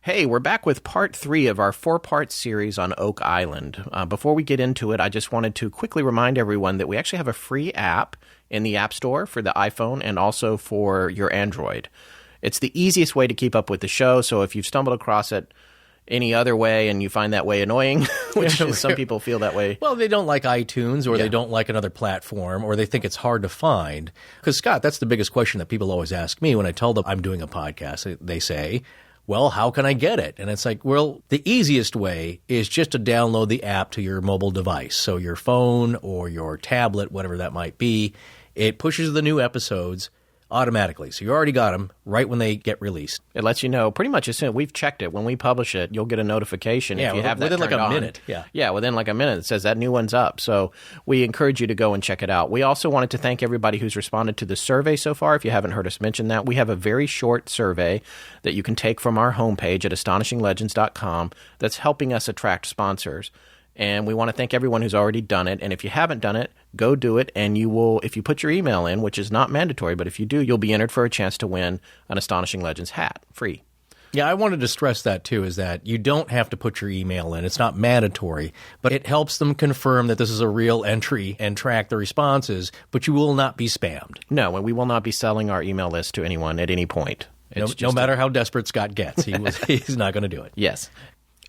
Hey, we're back with part 3 of our 4-part series on Oak Island. Before we get into it, I just wanted to quickly remind everyone that we actually have a free app in the App Store for the iPhone and also for your Android. It's the easiest way to keep up with the show, so if you've stumbled across it any other way and you find that way annoying, which some people feel that way. Well, they don't like iTunes or they don't like another platform or they think it's hard to find. Because, Scott, that's the biggest question that people always ask me when I tell them I'm doing a podcast. They say, well, how can I get it? And it's like, well, the easiest way is just to download the app to your mobile device. So your phone or your tablet, whatever that might be, it pushes the new episodes automatically. So you already got them right when they get released. It lets you know pretty much as soon we've checked it. When we publish it, you'll get a notification if you have that within like a on. minute. Yeah, within like a minute it says that new one's up. So we encourage you to go and check it out. We also wanted to thank everybody who's responded to the survey so far. If you haven't heard us mention that, we have a very short survey that you can take from our homepage at astonishinglegends.com that's helping us attract sponsors. And we want to thank everyone who's already done it. And if you haven't done it, go do it. And you will, if you put your email in, which is not mandatory, but if you do, you'll be entered for a chance to win an Astonishing Legends hat, free. Yeah, I wanted to stress that too, is that you don't have to put your email in. It's not mandatory, but it helps them confirm that this is a real entry and track the responses, but you will not be spammed. No, and we will not be selling our email list to anyone at any point. No matter how desperate Scott gets, he's not going to do it. Yes.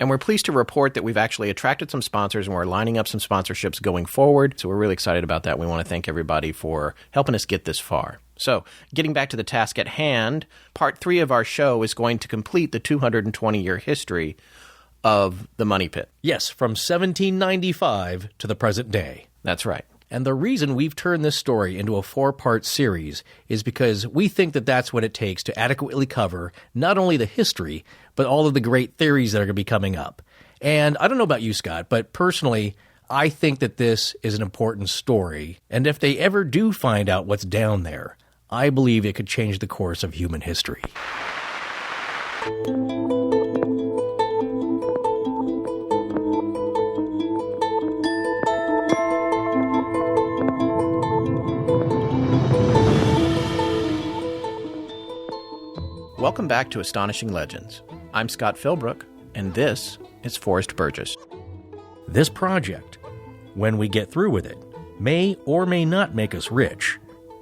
And we're pleased to report that we've actually attracted some sponsors and we're lining up some sponsorships going forward. So we're really excited about that. We want to thank everybody for helping us get this far. So getting back to the task at hand, part 3 of our show is going to complete the 220-year history of the Money Pit. Yes, from 1795 to the present day. That's right. And the reason we've turned this story into a 4-part series is because we think that that's what it takes to adequately cover not only the history, but all of the great theories that are going to be coming up. And I don't know about you, Scott, but personally, I think that this is an important story. And if they ever do find out what's down there, I believe it could change the course of human history. Welcome back to Astonishing Legends. I'm Scott Philbrook, and this is Forrest Burgess. This project, when we get through with it, may or may not make us rich,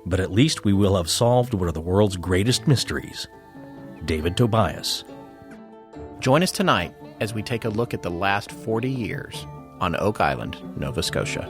but at least we will have solved one of the world's greatest mysteries. David Tobias. Join us tonight as we take a look at the last 40 years on Oak Island, Nova Scotia.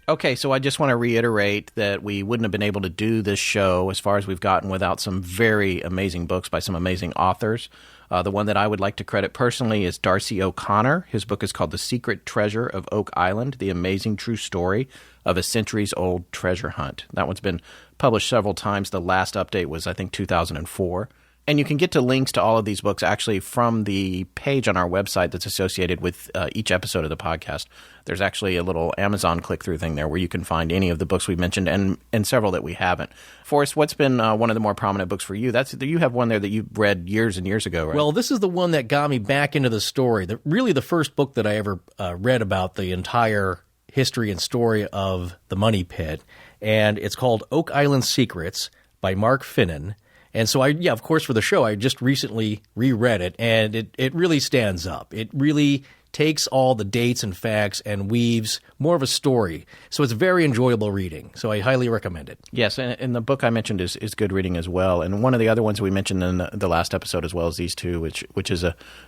Okay, so I just want to reiterate that we wouldn't have been able to do this show as far as we've gotten without some very amazing books by some amazing authors. The one that I would like to credit personally is Darcy O'Connor. His book is called The Secret Treasure of Oak Island, The Amazing True Story of a Centuries-Old Treasure Hunt. That one's been published several times. The last update was, I think, 2004. And you can get to links to all of these books actually from the page on our website that's associated with each episode of the podcast. There's actually a little Amazon click-through thing there where you can find any of the books we've mentioned and several that we haven't. Forrest, what's been one of the more prominent books for you? You have one there that you read years and years ago, right? Well, this is the one that got me back into the story. Really the first book that I ever read about the entire history and story of the Money Pit. And it's called Oak Island Secrets by Mark Finnan. And so of course, for the show, I just recently reread it, and it really stands up. It really takes all the dates and facts and weaves more of a story. So it's very enjoyable reading. So I highly recommend it. Yes, and the book I mentioned is good reading as well. And one of the other ones we mentioned in the last episode as well as these two, which is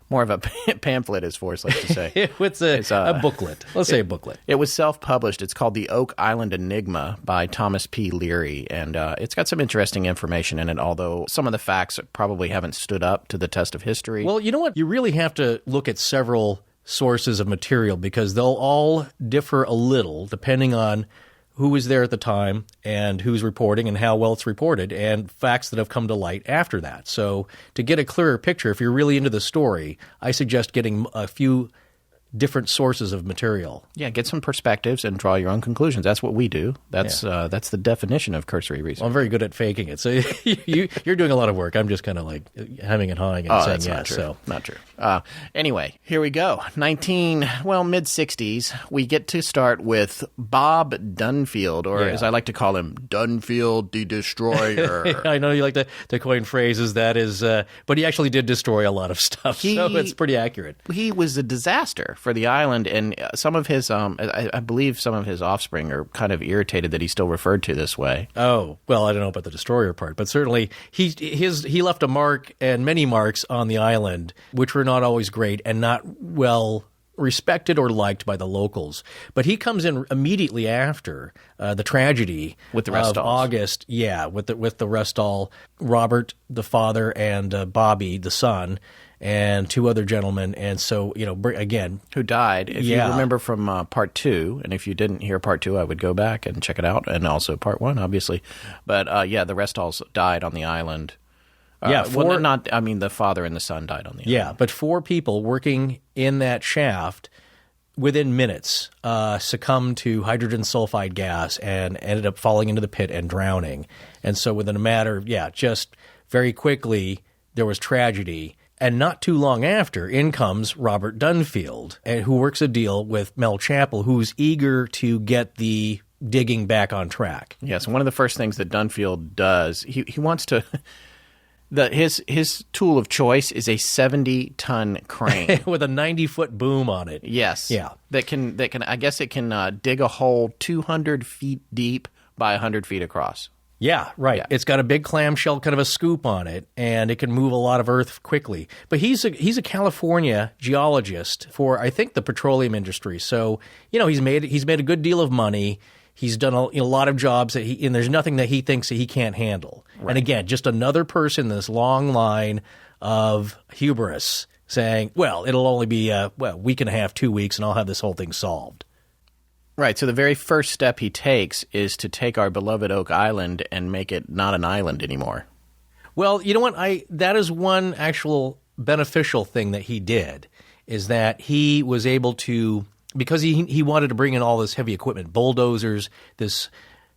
more of a pamphlet, as Forrest likes to say. It's a booklet. Let's say a booklet. It was self-published. It's called The Oak Island Enigma by Thomas P. Leary. And it's got some interesting information in it, although some of the facts probably haven't stood up to the test of history. Well, you know what? You really have to look at several sources of material because they'll all differ a little depending on who was there at the time and who's reporting and how well it's reported and facts that have come to light after that. So to get a clearer picture, if you're really into the story, I suggest getting a few different sources of material. Yeah, get some perspectives and draw your own conclusions. That's what we do. That's the definition of cursory research. Well, I'm very good at faking it. So you're doing a lot of work. I'm just kind of like hemming and hawing and saying that's yes. not true. So. Not true. Anyway, here we go. Mid-60s, we get to start with Bob Dunfield, or as I like to call him, Dunfield the Destroyer. I know you like to coin phrases. That is, but he actually did destroy a lot of stuff, so it's pretty accurate. He was a disaster for the island, and some of his, I believe some of his offspring are kind of irritated that he's still referred to this way. Oh, well, I don't know about the destroyer part, but certainly he left a mark and many marks on the island, which were not always great and not well respected or liked by the locals. But he comes in immediately after the tragedy with the of Restalls. August. Yeah, with the Restall, Robert, the father, and Bobby, the son, and two other gentlemen. And so, again, who died. If you remember from part 2, and if you didn't hear part 2, I would go back and check it out, and also part 1, obviously. But the Restalls died on the island. The father and the son died on the island. Yeah, but 4 people working in that shaft within minutes succumbed to hydrogen sulfide gas and ended up falling into the pit and drowning. And so within a matter, just very quickly, there was tragedy. And not too long after, in comes Robert Dunfield, who works a deal with Mel Chappell, who's eager to get the digging back on track. Yes, one of the first things that Dunfield does, he wants to... His tool of choice is a 70-ton crane with a 90-foot boom on it. Yes, yeah, that can I guess it can dig a hole 200 feet deep by 100 feet across. Yeah, right. Yeah. It's got a big clamshell, kind of a scoop on it, and it can move a lot of earth quickly. But he's a California geologist for, I think, the petroleum industry. So he's made a good deal of money. He's done a lot of jobs and there's nothing that he thinks that he can't handle. Right. And again, just another person in this long line of hubris saying, well, it'll only be a week and a half, 2 weeks, and I'll have this whole thing solved. Right. So the very first step he takes is to take our beloved Oak Island and make it not an island anymore. Well, you know what? That is one actual beneficial thing that he did, is that he was able to... Because he wanted to bring in all this heavy equipment, bulldozers, this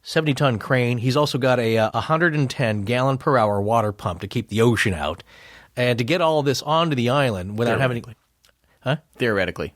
70-ton crane. He's also got a 110-gallon-per-hour water pump to keep the ocean out. And to get all of this onto the island without having... Huh? Theoretically.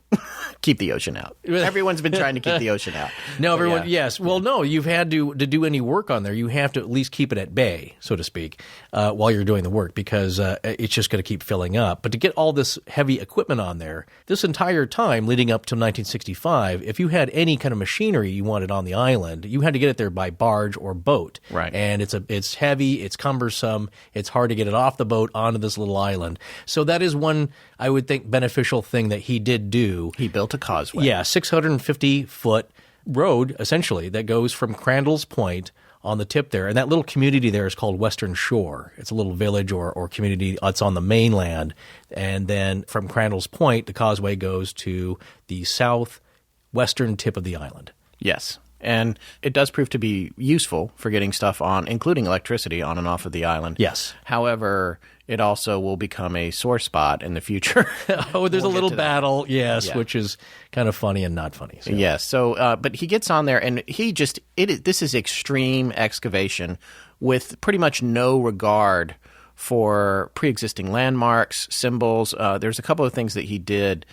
Keep the ocean out. Everyone's been trying to keep the ocean out. No, everyone, yes. Well, no, you've had to do any work on there, you have to at least keep it at bay, so to speak, while you're doing the work, because it's just going to keep filling up. But to get all this heavy equipment on there, this entire time leading up to 1965, if you had any kind of machinery you wanted on the island, you had to get it there by barge or boat. Right. And it's heavy, it's cumbersome, it's hard to get it off the boat onto this little island. So that is one, I would think, beneficial thing that he did do. He built a causeway. Yeah, 650-foot road, essentially, that goes from Crandall's Point on the tip there. And that little community there is called Western Shore. It's a little village or community that's on the mainland. And then from Crandall's Point, the causeway goes to the southwestern tip of the island. Yes. And it does prove to be useful for getting stuff on, including electricity, on and off of the island. Yes. However, it also will become a sore spot in the future. There's a little battle, yes, which is kind of funny and not funny. So. Yes. So, but he gets on there, and this is extreme excavation with pretty much no regard for pre-existing landmarks, symbols. There's a couple of things that he did.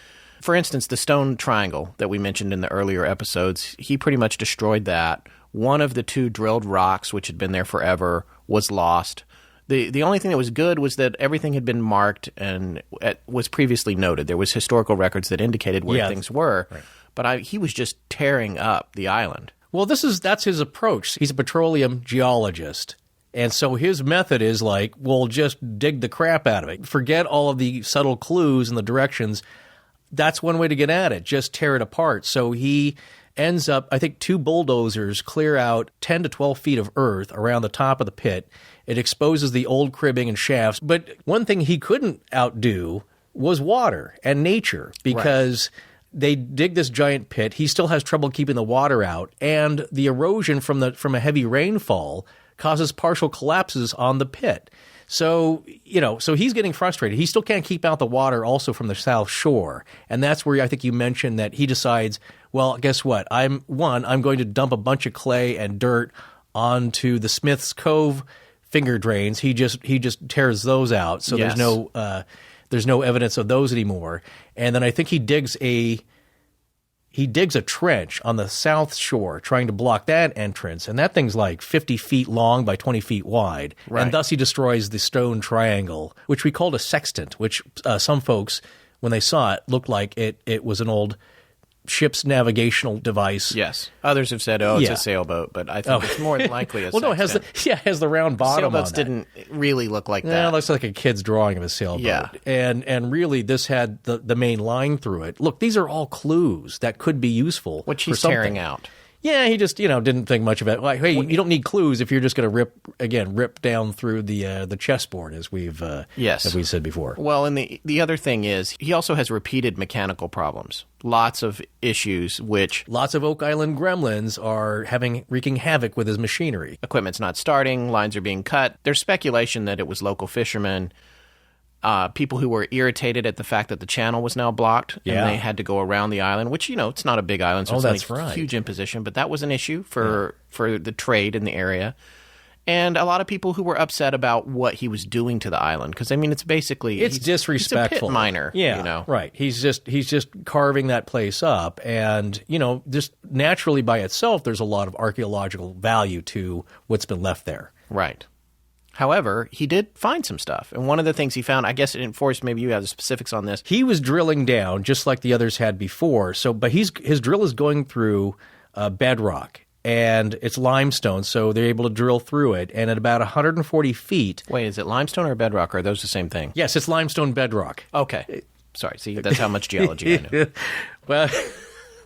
For instance, the stone triangle that we mentioned in the earlier episodes, he pretty much destroyed that. One of the 2 drilled rocks, which had been there forever, was lost. The only thing that was good was that everything had been marked and was previously noted. There was historical records that indicated where things were, right. But he was just tearing up the island. Well, that's his approach. He's a petroleum geologist. And so his method is like, well, just dig the crap out of it. Forget all of the subtle clues and the directions. That's one way to get at it. Just tear it apart. So he ends up, I think, 2 bulldozers clear out 10 to 12 feet of earth around the top of the pit. It exposes the old cribbing and shafts. But one thing he couldn't outdo was water and nature, because they dig this giant pit. He still has trouble keeping the water out. And the erosion from a heavy rainfall causes partial collapses on the pit. So, so he's getting frustrated. He still can't keep out the water also from the south shore. And that's where I think you mentioned that he decides, well, guess what? I'm going to dump a bunch of clay and dirt onto the Smith's Cove finger drains. He just tears those out. So yes. There's no evidence of those anymore. And then I think he digs a trench on the south shore trying to block that entrance. And that thing's like 50 feet long by 20 feet wide. Right. And thus he destroys the stone triangle, which we called a sextant, which some folks, when they saw it, looked like it was an old ship's navigational device. Yes. Others have said, it's a sailboat, but I think it's more than likely a well, sextant. No, it has the round bottom Sailboats on that. didn't really look like that. Yeah, it looks like a kid's drawing of a sailboat. Yeah. And really, this had the main line through it. Look, these are all clues that could be useful. Which for he's something. tearing out. Yeah, he just didn't think much of it. Like, hey, you don't need clues if you're just going to rip down through the chessboard, as we've said before. Well, and the other thing is he also has repeated mechanical problems. Lots of issues, lots of Oak Island gremlins are wreaking havoc with his machinery. Equipment's not starting, lines are being cut. There's speculation that it was local fishermen. People who were irritated at the fact that the channel was now blocked and they had to go around the island, which, it's not a big island, so it's that's not a right. huge imposition, but that was an issue for the trade in the area. And a lot of people who were upset about what he was doing to the island, because, it's basically... It's disrespectful. He's a pit miner, right. He's just carving that place up, and, just naturally by itself, there's a lot of archaeological value to what's been left there. Right. However, he did find some stuff. And one of the things he found, I guess, Forrest, maybe you have the specifics on this. He was drilling down just like the others had before. But his drill is going through bedrock, and it's limestone, so they're able to drill through it. And at about 140 feet... Wait, is it limestone or bedrock, or are those the same thing? Yes, it's limestone bedrock. Okay. Sorry, see, that's how much geology I know. Well...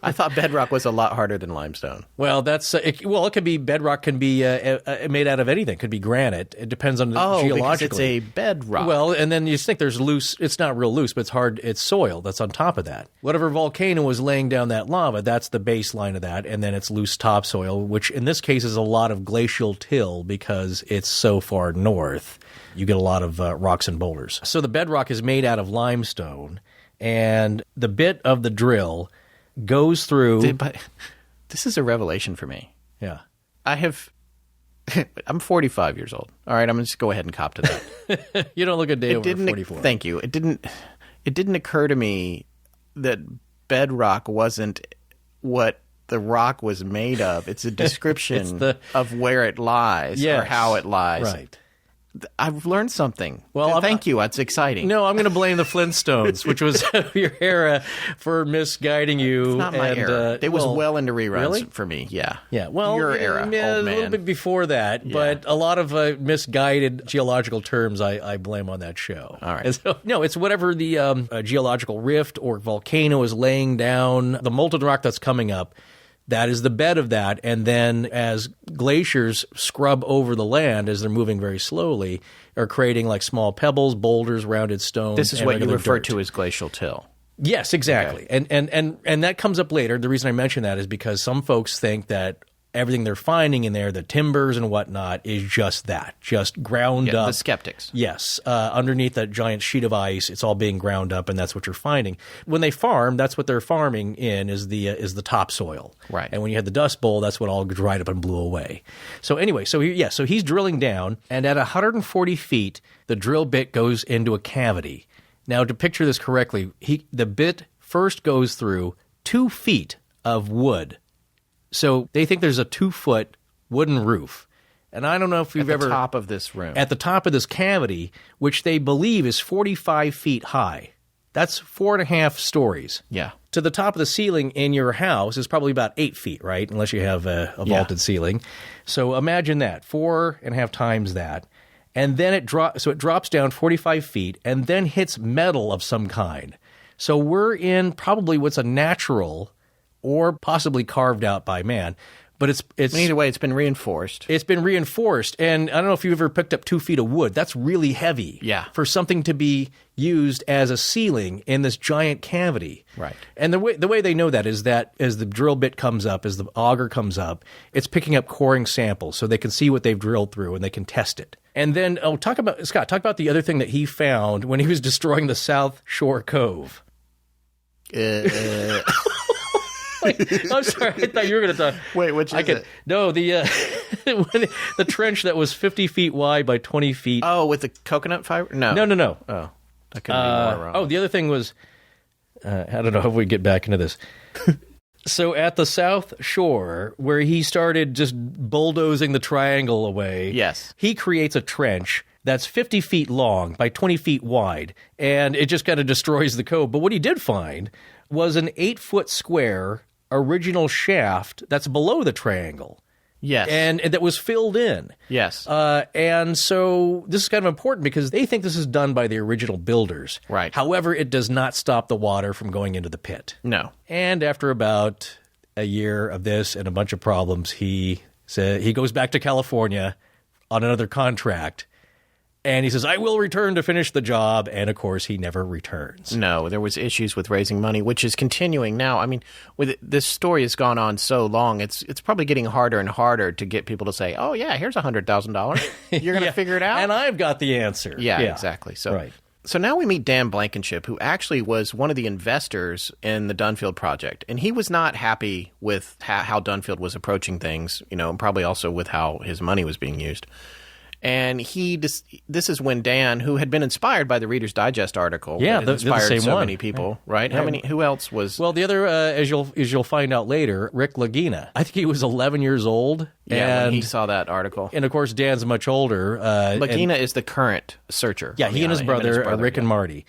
I thought bedrock was a lot harder than limestone. Well, it could be bedrock. Can be made out of anything. It could be granite. It depends on the geologically. Because it's a bedrock. Well, and then you think there's loose. It's not real loose, but it's hard. It's soil that's on top of that. Whatever volcano was laying down that lava, that's the baseline of that, and then it's loose topsoil, which in this case is a lot of glacial till because it's so far north. You get a lot of rocks and boulders. So the bedrock is made out of limestone, and the bit of the drill goes through... This is a revelation for me. Yeah. I'm 45 years old. All right, I'm going to just go ahead and cop to that. You don't look a day over 44. Thank you. It didn't occur to me that bedrock wasn't what the rock was made of. It's a description of where it lies or how it lies. Right. I've learned something. Well, thank you. That's exciting. No, I'm going to blame the Flintstones, which was your era, for misguiding you. It's not my era. It was well into reruns for me. Yeah. Yeah. Well, your era, old man. A little bit before that, but a lot of misguided geological terms I blame on that show. All right. So, no, it's whatever the geological rift or volcano is laying down, the molten rock that's coming up. That is the bed of that, and then as glaciers scrub over the land as they're moving very slowly, are creating like small pebbles, boulders, rounded stones. This is what you refer to as glacial till. Yes, exactly. Okay. And that comes up later. The reason I mention that is because some folks think that everything they're finding in there, the timbers and whatnot, is just that, just ground up. The skeptics. Yes. Underneath that giant sheet of ice, it's all being ground up, and that's what you're finding. When they farm, that's what they're farming in is the topsoil. Right. And when you had the Dust Bowl, that's what all dried up and blew away. So anyway, so he's drilling down, and at 140 feet, the drill bit goes into a cavity. Now, to picture this correctly, the bit first goes through 2 feet of wood. So they think there's a 2-foot wooden roof. And I don't know if you've ever... At the top of this room. At the top of this cavity, which they believe is 45 feet high. That's 4.5 stories. Yeah. To the top of the ceiling in your house is probably about 8 feet, right? Unless you have a vaulted ceiling. So imagine that, 4.5 times that. And then it drops down 45 feet and then hits metal of some kind. So we're in probably what's a natural... or possibly carved out by man, But it's either way, it's been reinforced. It's been reinforced, and I don't know if you've ever picked up 2 feet of wood. That's really heavy. Yeah. For something to be used as a ceiling in this giant cavity. Right. And the way they know that is that as the drill bit comes up, as the auger comes up, it's picking up coring samples so they can see what they've drilled through and they can test it. And then, talk about the other thing that he found when he was destroying the South Shore Cove. I'm sorry, I thought you were going to talk. Wait, which is it? No, the trench that was 50 feet wide by 20 feet. Oh, with the coconut fiber? No. Oh, that couldn't be more wrong. The other thing was, I don't know if we get back into this. So at the South Shore, where he started just bulldozing the triangle away, yes, he creates a trench that's 50 feet long by 20 feet wide, and it just kind of destroys the cove. But what he did find was an 8-foot square original shaft that's below the triangle. Yes. And that was filled in. Yes. And so this is kind of important because they think this is done by the original builders. Right. However, it does not stop the water from going into the pit. No. And after about a year of this and a bunch of problems, he goes back to California on another contract. And he says, I will return to finish the job. And, of course, he never returns. No, there was issues with raising money, which is continuing now. I mean, this story has gone on so long, it's probably getting harder and harder to get people to say, oh, yeah, here's $100,000. You're going to figure it out? And I've got the answer. Yeah, exactly. So now we meet Dan Blankenship, who actually was one of the investors in the Dunfield project. And he was not happy with how Dunfield was approaching things, and probably also with how his money was being used. And this is when Dan, who had been inspired by the Reader's Digest article, inspired the same so one. many people, right? Who else was? Well, the other, as you'll find out later, Rick Lagina. I think he was 11 years old. Yeah, when he saw that article. And, of course, Dan's much older. Lagina is the current searcher. Yeah, he and his brother, Rick and Marty.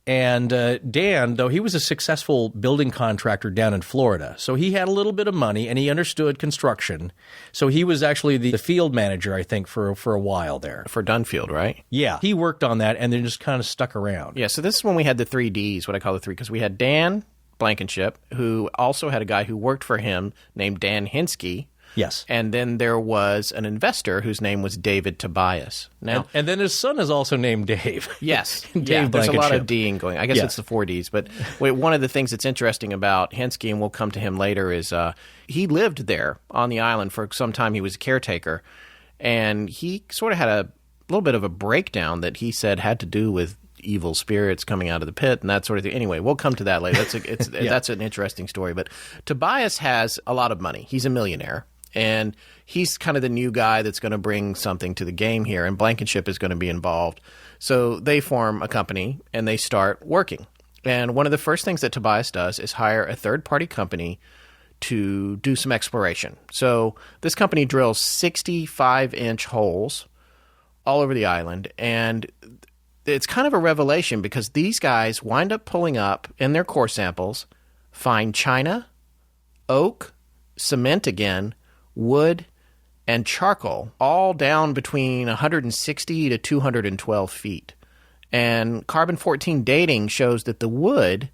And Dan, though, he was a successful building contractor down in Florida. So he had a little bit of money, and he understood construction. So he was actually the field manager, I think, for a while there. For Dunfield, right? Yeah. He worked on that and then just kind of stuck around. Yeah, so this is when we had the 3Ds, what I call the three, because we had Dan Blankenship, who also had a guy who worked for him named Dan Hinsky. Yes. And then there was an investor whose name was David Tobias. Now, and then his son is also named Dave. Yes. Dave there's a lot of Blankenship. D'ing going. I guess it's the 4Ds. But one of the things that's interesting about Hinsky, and we'll come to him later, is he lived there on the island for some time. He was a caretaker. And he sort of had a little bit of a breakdown that he said had to do with evil spirits coming out of the pit and that sort of thing. Anyway, we'll come to that later. That's an interesting story. But Tobias has a lot of money. He's a millionaire. And he's kind of the new guy that's going to bring something to the game here, and Blankenship is going to be involved. So they form a company, and they start working. And one of the first things that Tobias does is hire a third-party company to do some exploration. So this company drills 65-inch holes all over the island, and it's kind of a revelation because these guys wind up pulling up in their core samples, find china, oak, cement again, wood, and charcoal, all down between 160 to 212 feet. And carbon-14 dating shows that the wood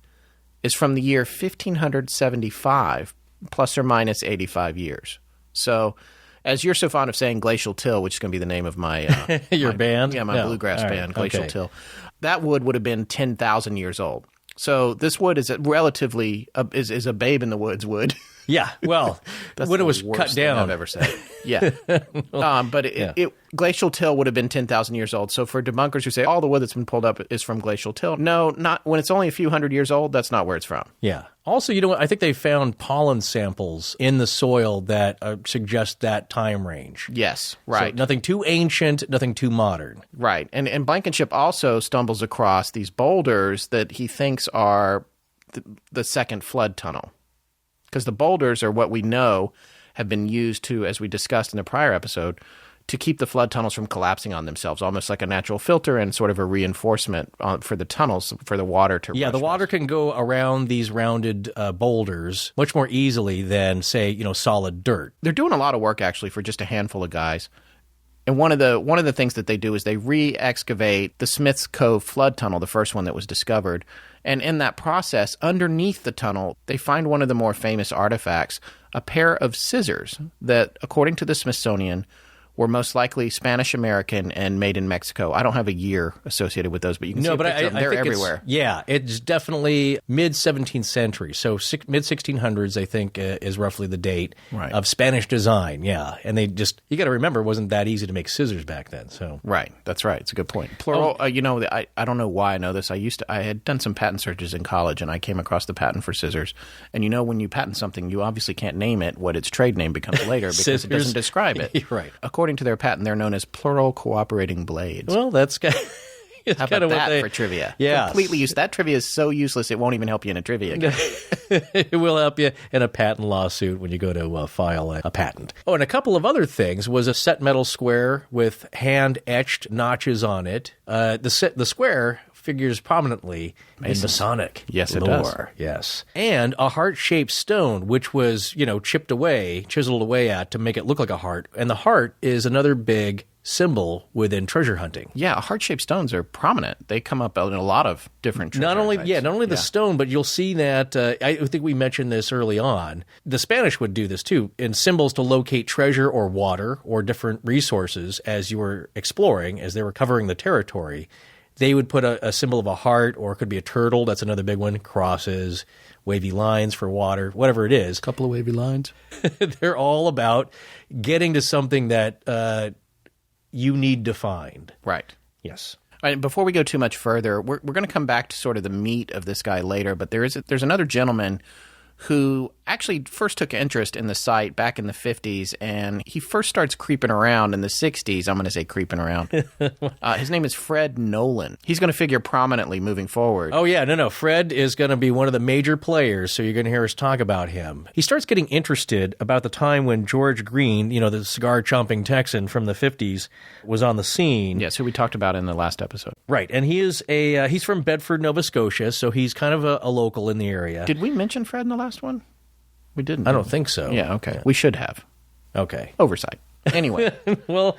is from the year 1575, plus or minus 85 years. So, as you're so fond of saying Glacial Till, which is going to be the name of my... Your band? Yeah, my bluegrass band, Glacial Till. That wood would have been 10,000 years old. So this wood is relatively is a babe in the woods wood. Yeah, well, when it was cut down. I've ever said. Yeah, but Glacial Till would have been 10,000 years old. So for debunkers who say all the wood that's been pulled up is from Glacial Till, no, not when it's only a few hundred years old. That's not where it's from. Yeah. Also, I think they found pollen samples in the soil that suggest that time range. Yes, right. So nothing too ancient, nothing too modern. Right, and Blankenship also stumbles across these boulders that he thinks are the second flood tunnel. Because the boulders are what we know have been used to, as we discussed in the prior episode, to keep the flood tunnels from collapsing on themselves, almost like a natural filter and sort of a reinforcement for the tunnels for the water to rush. The water can go around these rounded boulders much more easily than, say, solid dirt. They're doing a lot of work, actually, for just a handful of guys. And one of the things that they do is they re-excavate the Smith's Cove flood tunnel, the first one that was discovered. And in that process, underneath the tunnel, they find one of the more famous artifacts, a pair of scissors that, according to the Smithsonian, were most likely Spanish-American and made in Mexico. I don't have a year associated with those, but you can see a picture of them. They're everywhere. It's definitely mid-17th century. So mid-1600s, I think, is roughly the date of Spanish design. Yeah, and they just, you got to remember, it wasn't that easy to make scissors back then. So right, that's right. It's a good point. Plural. I don't know why I know this. I had done some patent searches in college, and I came across the patent for scissors. And when you patent something, you obviously can't name it what its trade name becomes later because it doesn't describe it. Right. According to their patent, they're known as plural cooperating blades. Well, that's kind of, how about that for trivia? Yeah, completely useless. That trivia is so useless it won't even help you in a trivia game. It will help you in a patent lawsuit when you go to file a patent. Oh, and a couple of other things was a set metal square with hand-etched notches on it. The square figures prominently in Masonic lore. Does. Yes. And a heart-shaped stone, which was, chipped away, chiseled away at to make it look like a heart. And the heart is another big symbol within treasure hunting. Yeah, heart-shaped stones are prominent. They come up in a lot of different treasure Not only the stone, but you'll see that, I think we mentioned this early on, the Spanish would do this too, in symbols to locate treasure or water or different resources as you were exploring, as they were covering the territory. They would put a symbol of a heart, or it could be a turtle. That's another big one. Crosses, wavy lines for water, whatever it is. A couple of wavy lines. They're all about getting to something that you need to find. Right. Yes. All right, before we go too much further, we're going to come back to sort of the meat of this guy later, but there's another gentleman who actually first took interest in the site back in the 50s, and he first starts creeping around in the 60s. I'm going to say creeping around. His name is Fred Nolan. He's going to figure prominently moving forward. Oh, yeah. No. Fred is going to be one of the major players, so you're going to hear us talk about him. He starts getting interested about the time when George Green, the cigar-chomping Texan from the 50s, was on the scene. Yes, who we talked about in the last episode. Right, and he is he's from Bedford, Nova Scotia, so he's kind of a local in the area. Did we mention Fred in the last one? We didn't. I don't think so. Yeah, okay. Yeah. We should have. Okay. Oversight. Anyway. Well,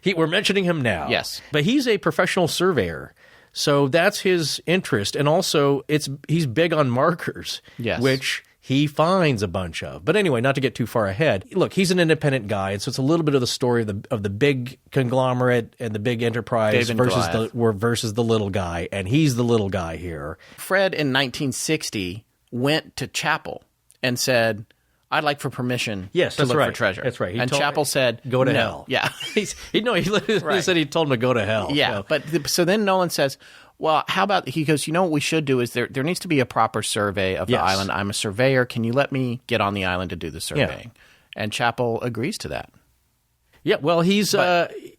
we're mentioning him now. Yes. But he's a professional surveyor. So that's his interest. And also, he's big on markers, yes, which he finds a bunch of. But anyway, not to get too far ahead. Look, he's an independent guy, and so it's a little bit of the story of the big conglomerate and the big enterprise versus the little guy. And he's the little guy here. Fred, in 1960, went to Chapel and said, I'd like for permission to look for treasure. That's right. And Chapel said, go to no. hell. Yeah. He literally said he told him to go to hell. Yeah. So then Nolan says, well, how about, he goes, what we should do is there needs to be a proper survey of the island. I'm a surveyor. Can you let me get on the island to do the surveying? Yeah. And Chapel agrees to that. Yeah, well, he's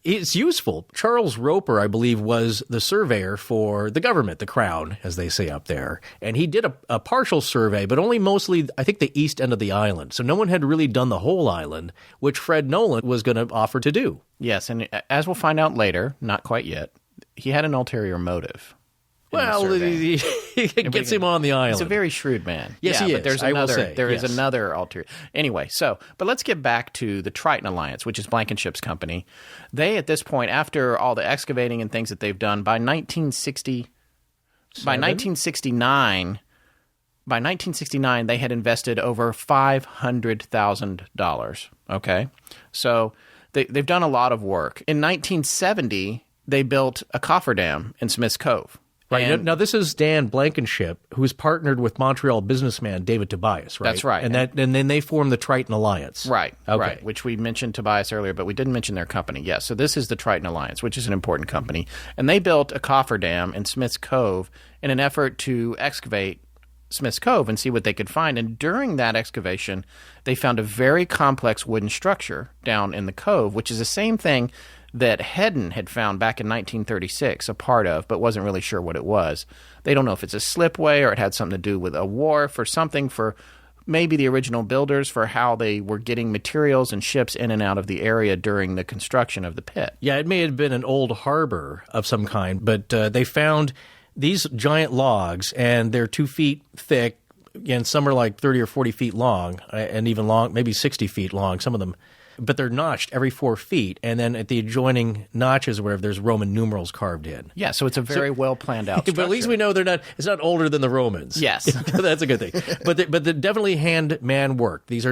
useful. Charles Roper, I believe, was the surveyor for the government, the crown, as they say up there. And he did a partial survey, but only mostly, I think, the east end of the island. So no one had really done the whole island, which Fred Nolan was going to offer to do. Yes, and as we'll find out later, not quite yet, he had an ulterior motive. Well, he gets him on the island. He's a very shrewd man. Yes, he is. But there's another ulterior. Anyway, but let's get back to the Triton Alliance, which is Blankenship's company. They, at this point, after all the excavating and things that they've done, by 1969, they had invested over $500,000. Okay, so they've done a lot of work. In 1970, they built a cofferdam in Smith's Cove. Right. Now, this is Dan Blankenship, who's partnered with Montreal businessman David Tobias, right? That's right. And then they formed the Triton Alliance. Right. Okay. Right. Which we mentioned Tobias earlier, but we didn't mention their company. Yes. So this is the Triton Alliance, which is an important company. And they built a cofferdam in Smith's Cove in an effort to excavate Smith's Cove and see what they could find. And during that excavation, they found a very complex wooden structure down in the cove, which is the same thing that Hedden had found back in 1936, a part of, but wasn't really sure what it was. They don't know if it's a slipway or it had something to do with a wharf or something for maybe the original builders for how they were getting materials and ships in and out of the area during the construction of the pit. Yeah, it may have been an old harbor of some kind, but they found these giant logs, and they're 2 feet thick, and some are like 30 or 40 feet long, and even long, maybe 60 feet long, some of them. but they're notched every 4 feet, and then at the adjoining notches, wherever there's Roman numerals carved in. Yeah, so it's a very well planned out structure. But at least we know it's not older than the Romans. Yes. That's a good thing. But they're definitely hand-man work. It's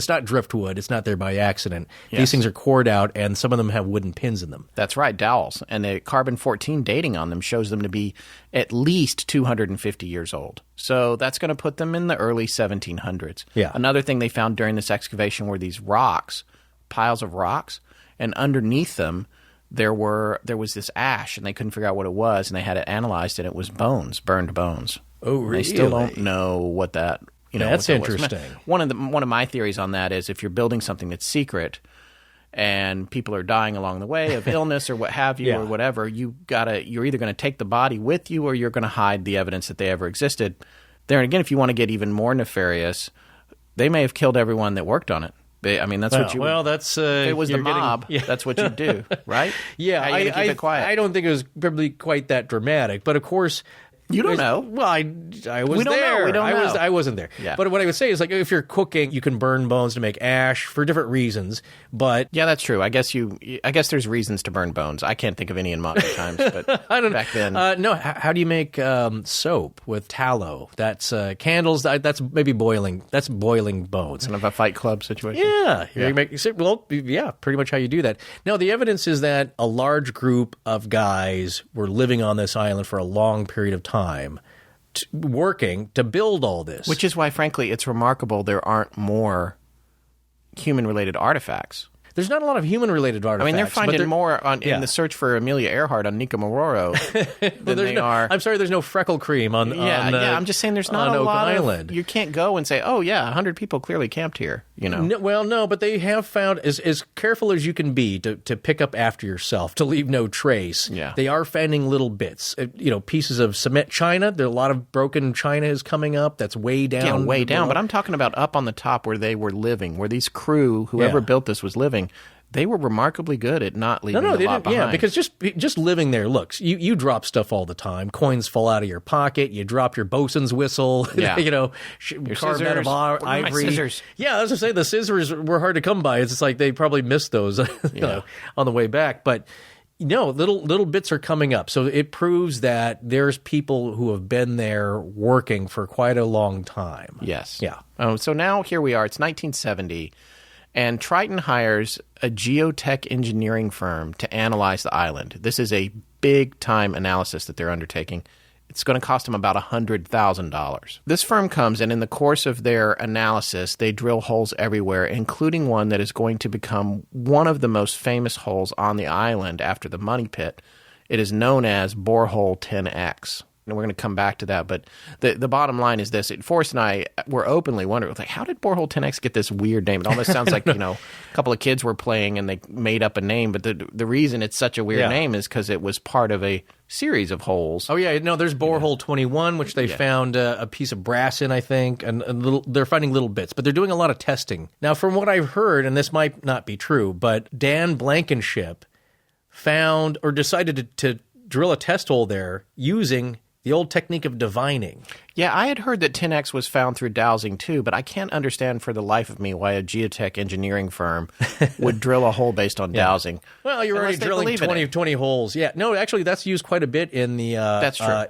not driftwood. It's not there by accident. Yes. These things are cored out, and some of them have wooden pins in them. That's right, dowels. And the carbon-14 dating on them shows them to be at least 250 years old. So that's going to put them in the early 1700s. Yeah. Another thing they found during this excavation were these rocks, piles of rocks, and underneath them there was this ash, and they couldn't figure out what it was, and they had it analyzed, and it was bones, burned bones. Oh, really? They still don't know what that. That's what that was. interesting. One of my theories on that is if you're building something that's secret, and people are dying along the way of illness or what have you, Yeah. or whatever, you're either going to take the body with you or you're going to hide the evidence that they ever existed. There again, if you want to get even more nefarious, they may have killed everyone that worked on it. That's what you. Well, that's if it was the mob. That's what you'd do, right? Yeah, How you gonna keep it quiet? I don't think it was probably quite that dramatic, but of course. You don't know. Well, I was We don't there. know. We don't know. I wasn't there. Yeah. But what I would say is, like, if you're cooking, you can burn bones to make ash for different reasons. But Yeah, that's true. I guess there's reasons to burn bones. I can't think of any in modern times, but I don't know. back then. No. How do you make soap with tallow? That's candles. That's maybe boiling. That's boiling bones. Kind of a Fight Club situation. Yeah. Pretty much how you do that. Now, the evidence is that a large group of guys were living on this island for a long period of time, working to build all this. Which is why, frankly, it's remarkable there aren't more human-related artifacts. There's not a lot of human-related artifacts. I mean, they're finding more in the search for Amelia Earhart on Nika Mororo than they are. I'm sorry, there's no freckle cream on. I'm just saying there's not a Oak lot Island. You can't go and say, oh yeah, 100 people clearly camped here. No, but they have found, as careful as you can be to pick up after yourself, to leave no trace. Yeah. They are finding little bits, pieces of cement china. There are a lot of broken china is coming up. That's way down. Yeah, way down. But I'm talking about up on the top where they were living, where these crew, whoever built this was living. They were remarkably good at not leaving a lot behind. Yeah, because just living there, look, you drop stuff all the time. Coins fall out of your pocket. You drop your bosun's whistle. Yeah. Carved out of ivory. My scissors. Yeah, I was going to say the scissors were hard to come by. It's like they probably missed those on the way back. But little bits are coming up. So it proves that there's people who have been there working for quite a long time. Yes. Yeah. So now here we are. It's 1970. And Triton hires a geotech engineering firm to analyze the island. This is a big-time analysis that they're undertaking. It's going to cost them about $100,000. This firm comes, and in the course of their analysis, they drill holes everywhere, including one that is going to become one of the most famous holes on the island after the Money Pit. It is known as Borehole 10X. And we're going to come back to that, but the bottom line is this. Forrest and I were openly wondering, like, how did Borehole 10X get this weird name? It almost sounds like, a couple of kids were playing and they made up a name, but the reason it's such a weird name is because it was part of a series of holes. Oh, yeah. No, there's Borehole 21, which they found a piece of brass in, I think, and they're finding little bits, but they're doing a lot of testing. Now, from what I've heard, and this might not be true, but Dan Blankenship found or decided to drill a test hole there using the old technique of divining. Yeah, I had heard that 10X was found through dowsing too, but I can't understand for the life of me why a geotech engineering firm would drill a hole based on dowsing. Well, you're already drilling 20 holes. Yeah, no, actually, that's used quite a bit in the. That's true.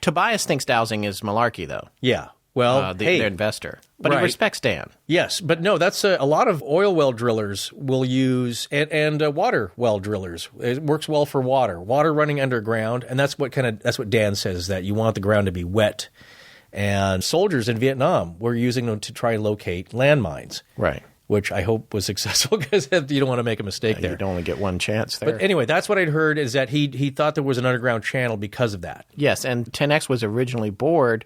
Tobias thinks dowsing is malarkey, though. Yeah. Well, their investor. But he respects Dan. Yes, but no, that's a lot of oil well drillers will use, and water well drillers. It works well for water running underground, and that's what Dan says, that you want the ground to be wet. And soldiers in Vietnam were using them to try and locate landmines. Right. Which I hope was successful, because you don't want to make a mistake there. You don't only get one chance there. But anyway, that's what I'd heard, is that he thought there was an underground channel because of that. Yes, and 10X was originally bored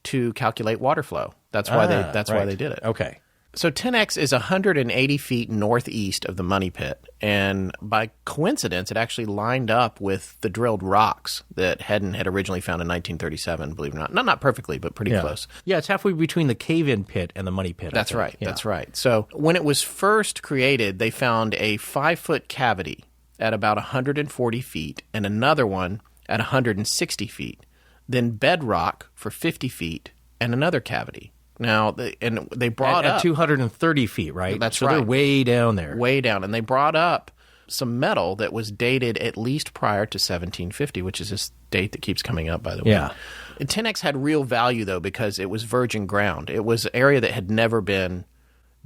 to calculate water flow. That's why they did it. Okay. So 10X is 180 feet northeast of the Money Pit, and by coincidence, it actually lined up with the drilled rocks that Hedden had originally found in 1937, believe it or not. Not perfectly, but pretty close. Yeah, it's halfway between the cave-in pit and the Money Pit. That's right. Yeah. That's right. So when it was first created, they found a 5-foot cavity at about 140 feet and another one at 160 feet. Then bedrock for 50 feet and another cavity. Now, they brought at up 230 feet, right? That's so right. They're way down there. Way down. And they brought up some metal that was dated at least prior to 1750, which is this date that keeps coming up, by the way. Yeah. And 10X had real value, though, because it was virgin ground. It was an area that had never been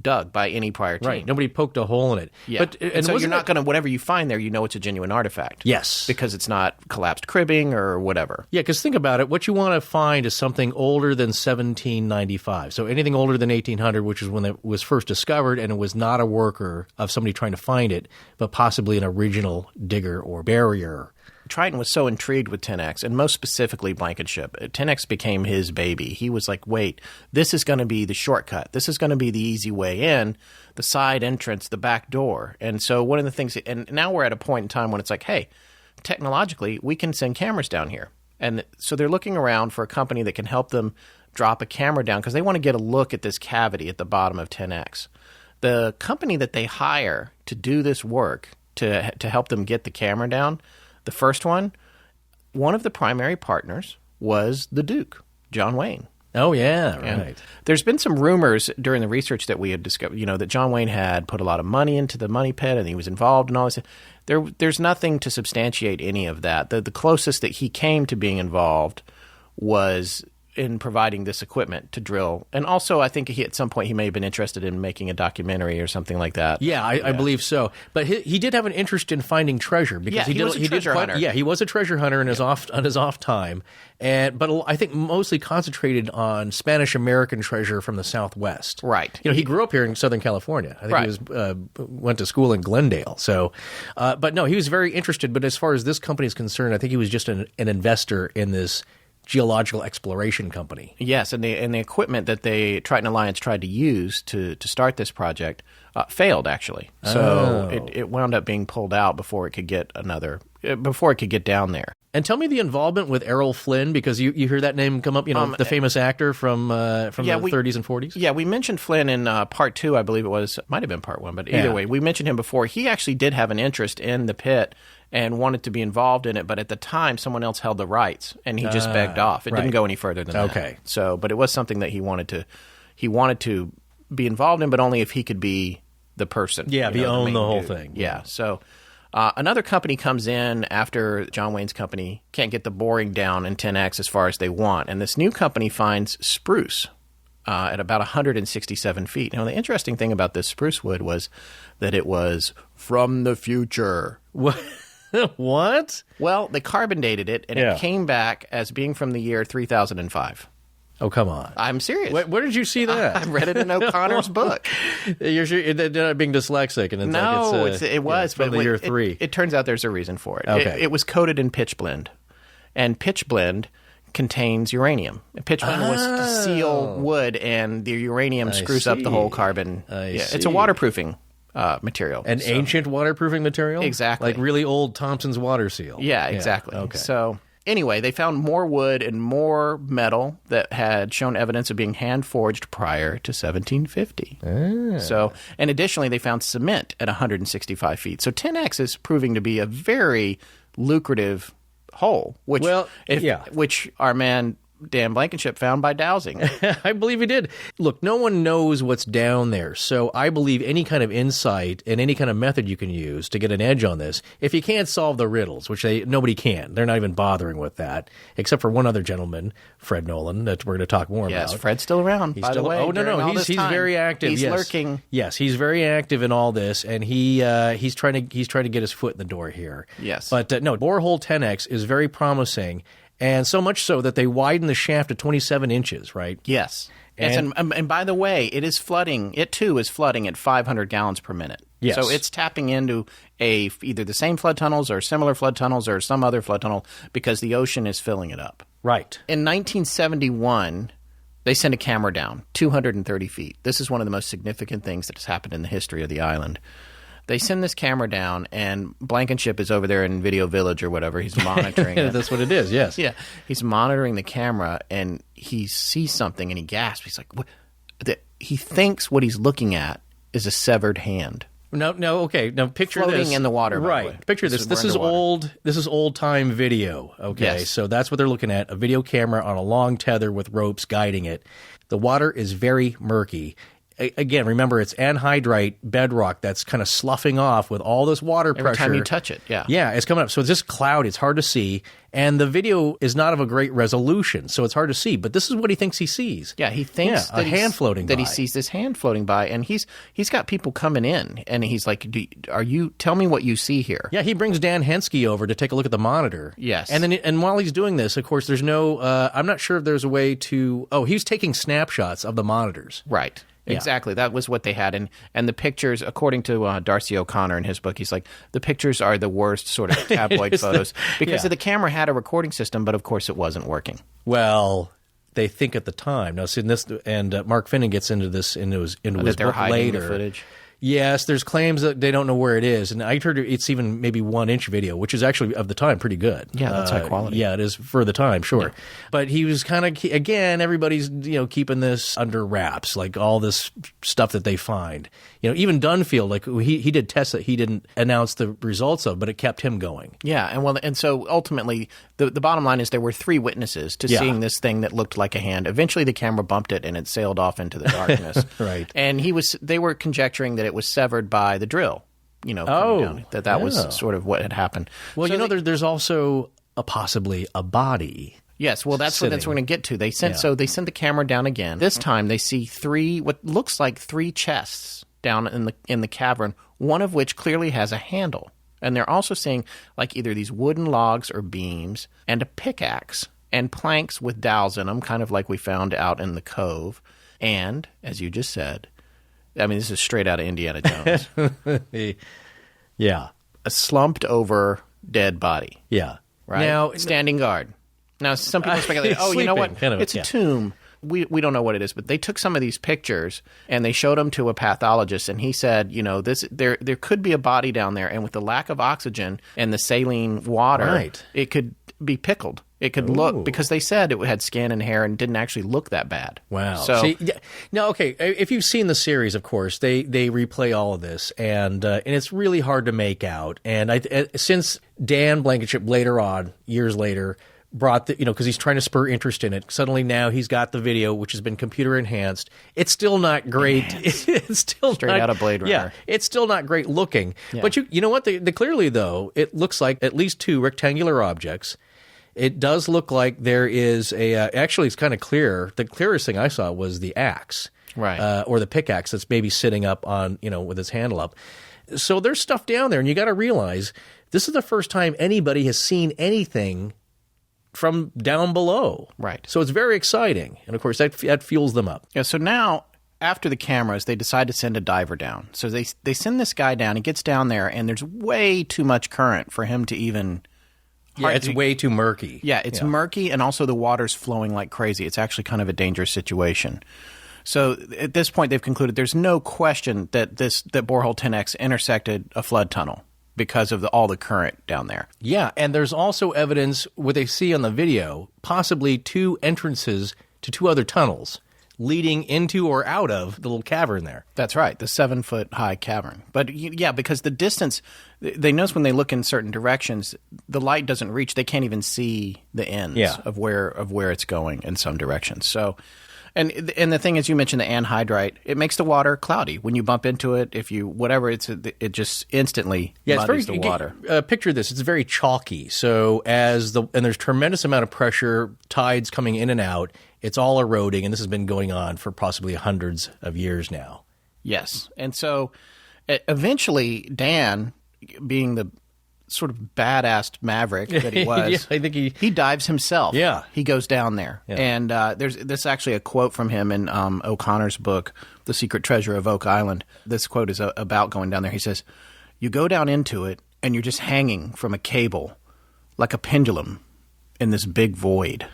dug by any prior team. Right. Nobody poked a hole in it. Yeah. But, and so you're not going to, whatever you find there, you know it's a genuine artifact. Yes. Because it's not collapsed cribbing or whatever. Yeah, because think about it. What you want to find is something older than 1795. So anything older than 1800, which is when it was first discovered, and it was not a worker of somebody trying to find it, but possibly an original digger or barrier. Triton was so intrigued with 10X, and most specifically Blankenship. 10X became his baby. He was like, wait, this is going to be the shortcut. This is going to be the easy way in, the side entrance, the back door. And so one of the things – and now we're at a point in time when it's like, hey, technologically, we can send cameras down here. And so they're looking around for a company that can help them drop a camera down because they want to get a look at this cavity at the bottom of 10X. The company that they hire to do this work, to help them get the camera down – the first one of the primary partners was the Duke, John Wayne. Oh, yeah, right. And there's been some rumors during the research that we had discovered, that John Wayne had put a lot of money into the money pit and he was involved in all this. There's nothing to substantiate any of that. The closest that he came to being involved was in providing this equipment to drill. And also, I think at some point he may have been interested in making a documentary or something like that. Yeah, I believe so. But he did have an interest in finding treasure because he was a treasure hunter. Yeah, he was a treasure hunter in his off time, but I think mostly concentrated on Spanish American treasure from the Southwest. Right. He grew up here in Southern California. I think he went to school in Glendale. So, but no, he was very interested. But as far as this company is concerned, I think he was just an investor in this geological exploration company. Yes, and the equipment that Triton Alliance tried to use to start this project failed, actually. So it wound up being pulled out before it could get down there. And tell me the involvement with Errol Flynn, because you hear that name come up, the famous actor from the 30s and 40s? Yeah, we mentioned Flynn in part 2, I believe it was. It might have been part 1, but either way, we mentioned him before. He actually did have an interest in the pit and wanted to be involved in it, but at the time, someone else held the rights, and he just begged off. It didn't go any further than that. Okay. So, but it was something that he wanted to be involved in, but only if he could be the person. Yeah, own the whole dude. thing. Yeah, so another company comes in after John Wayne's company can't get the boring down in 10X as far as they want, and this new company finds spruce at about 167 feet. Now, the interesting thing about this spruce wood was that it was from the future. What? Well, they carbon dated it, and it came back as being from the year 3005. Oh, come on. I'm serious. Where did you see that? I read it in O'Connor's book. You're sure they're not being dyslexic? And it was. From but the year 3. It turns out there's a reason for it. Okay. It was coated in pitch blende, and pitch blende contains uranium. Pitch blende was to seal wood, and the uranium screws up the whole carbon. It's a waterproofing material. An ancient waterproofing material? Exactly. Like really old Thompson's water seal. Yeah, exactly. Okay. So anyway, they found more wood and more metal that had shown evidence of being hand-forged prior to 1750. So, and additionally, they found cement at 165 feet. So 10X is proving to be a very lucrative hole, which our man Dan Blankenship found by dowsing. I believe he did. Look, no one knows what's down there, so I believe any kind of insight and any kind of method you can use to get an edge on this, if you can't solve the riddles, which nobody can. They're not even bothering with that, except for one other gentleman, Fred Nolan, that we're going to talk more about. Yes, Fred's still around, by the way. Oh, no, he's very active. He's lurking. Yes, he's very active in all this, and he's trying to get his foot in the door here. Yes. But no, Borehole 10X is very promising. And so much so that they widen the shaft to 27 inches, right? Yes. And by the way, it is flooding. It, too, is flooding at 500 gallons per minute. Yes. So it's tapping into either the same flood tunnels or similar flood tunnels or some other flood tunnel because the ocean is filling it up. Right. In 1971, they sent a camera down 230 feet. This is one of the most significant things that has happened in the history of the island. They send this camera down, and Blankenship is over there in Video Village or whatever. He's monitoring it. That's what it is, yes. Yeah. He's monitoring the camera, and he sees something, and he gasps. He's like, what? He thinks what he's looking at is a severed hand. No. Okay. Now picture Floating this in the water, by the right? way. Picture this. This we're is underwater. old. This is old time video. Okay, Yes. so that's what they're looking at: a video camera on a long tether with ropes guiding it. The water is very murky. Again, remember, it's anhydrite bedrock that's kind of sloughing off with all this water pressure. Every time you touch it, yeah. Yeah, it's coming up. So it's just cloudy. It's hard to see. And the video is not of a great resolution, so it's hard to see. But this is what he thinks he sees. Yeah, he thinks a hand floating that by. he sees this hand floating by, and he's got people coming in, and he's like, tell me what you see here. Yeah, he brings Dan Hensky over to take a look at the monitor. Yes. And while he's doing this, of course, there's no, I'm not sure if there's a way to, he's taking snapshots of the monitors. Right. Yeah. Exactly. That was what they had. And the pictures, according to Darcy O'Connor in his book, he's like, the pictures are the worst sort of tabloid photos because the camera had a recording system, but of course it wasn't working. Well, they think at the time. Now, see, this, and Mark Finnan gets into this into his That they're book hiding later. the footage. Yes, there's claims that they don't know where it is, and I heard it's even maybe 1-inch video, which is actually of the time pretty good. Yeah, that's high quality. Yeah, it is for the time, sure. Yeah. But he was kind of again, everybody's keeping this under wraps, like all this stuff that they find. Even Dunfield, like he did tests that he didn't announce the results of, but it kept him going. Yeah, and so ultimately, the bottom line is there were 3 witnesses to seeing this thing that looked like a hand. Eventually, the camera bumped it, and it sailed off into the darkness. Right. And they were conjecturing that it was severed by the drill. Coming down. That was sort of what had happened. Well, so there's also possibly a body. Yes, well, that's what we're going to get to. They sent the camera down again. This time, they see what looks like 3 chests down in the cavern, one of which clearly has a handle. And they're also seeing like either these wooden logs or beams and a pickaxe and planks with dowels in them, kind of like we found out in the Cove. And, as you just said, I mean, this is straight out of Indiana Jones. Yeah. A slumped over dead body. Yeah. Right? Now, standing guard. Now, some people speculate, you know what? Kind of, it's a tomb. We don't know what it is, but they took some of these pictures and they showed them to a pathologist, and he said, there could be a body down there, and with the lack of oxygen and the saline water, it could be pickled. It could look, because they said it had skin and hair and didn't actually look that bad. Wow. So, okay, if you've seen the series, of course, they replay all of this, and it's really hard to make out. And since Dan Blankenship later on, years later, brought because he's trying to spur interest in it. Suddenly now he's got the video, which has been computer enhanced. It's still not great. It's still straight out of Blade Runner. Yeah, it's still not great looking. Yeah. But you know what? They clearly, though, it looks like at least 2 rectangular objects. It does look like there is actually, it's kind of clear. The clearest thing I saw was the axe. Right. Or the pickaxe that's maybe sitting up on, with its handle up. So there's stuff down there, and you got to realize this is the first time anybody has seen anything from down below. Right. So it's very exciting. And, of course, that fuels them up. Yeah, so now, after the cameras, they decide to send a diver down. So they send this guy down. He gets down there, and there's way too much current for him to even... Yeah, it's way too murky. Yeah, it's murky, and also the water's flowing like crazy. It's actually kind of a dangerous situation. So at this point, they've concluded there's no question that Borehole 10X intersected a flood tunnel because of all the current down there. Yeah, and there's also evidence, what they see on the video, possibly 2 entrances to 2 other tunnels leading into or out of the little cavern there. That's right, the 7-foot-high cavern. But yeah, because the distance, they notice when they look in certain directions, the light doesn't reach. They can't even see the ends of where it's going in some directions. So, and the thing is, you mentioned the anhydrite. It makes the water cloudy when you bump into it. If you it just instantly muddies the water. Picture this: it's very chalky. So and there's tremendous amount of pressure, tides coming in and out. It's all eroding, and this has been going on for possibly hundreds of years now. Yes. And so eventually Dan, being the sort of badass maverick that he was, I think he dives himself. Yeah. He goes down there. Yeah. And there's actually a quote from him in O'Connor's book, The Secret Treasure of Oak Island. This quote is about going down there. He says, "You go down into it, and you're just hanging from a cable like a pendulum in this big void."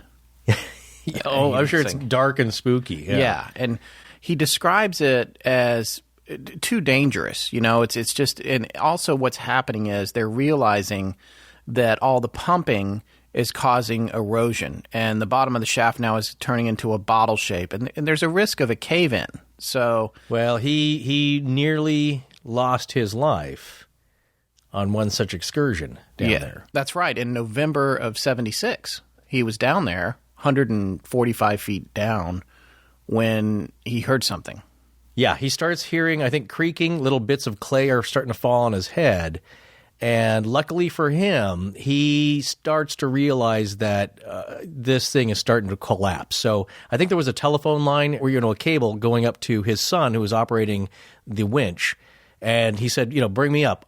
I'm sure it's dark and spooky. Yeah, and he describes it as too dangerous. It's just, and also what's happening is they're realizing that all the pumping is causing erosion, and the bottom of the shaft now is turning into a bottle shape, and there's a risk of a cave-in. So, well, he nearly lost his life on one such excursion down there. That's right. In November of 76, he was down there, 145 feet down, when he heard something. Yeah, he starts hearing, I think, creaking. Little bits of clay are starting to fall on his head. And luckily for him, he starts to realize that this thing is starting to collapse. So I think there was a telephone line or, a cable going up to his son who was operating the winch. And he said, bring me up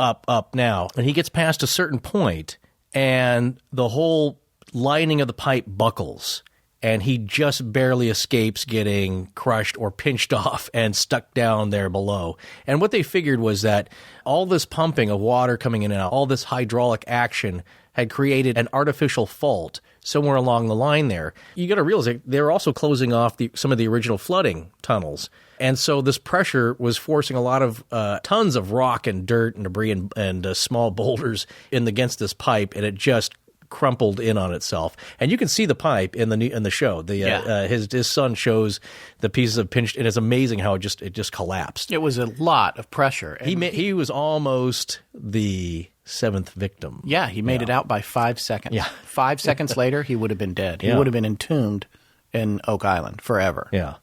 now. And he gets past a certain point, and the whole lining of the pipe buckles. And he just barely escapes getting crushed or pinched off and stuck down there below. And what they figured was that all this pumping of water coming in and out, all this hydraulic action had created an artificial fault somewhere along the line there. You got to realize that they were also closing off some of the original flooding tunnels. And so this pressure was forcing a lot of tons of rock and dirt and debris and small boulders against this pipe, and it just crumpled in on itself. And you can see the pipe in the show. His son shows the pieces of pinched, and it's amazing how it just collapsed. It was a lot of pressure. He was almost the seventh victim. Yeah, he made it out by 5 seconds. Yeah. 5 seconds later, he would have been dead. He would have been entombed in Oak Island forever. Yeah.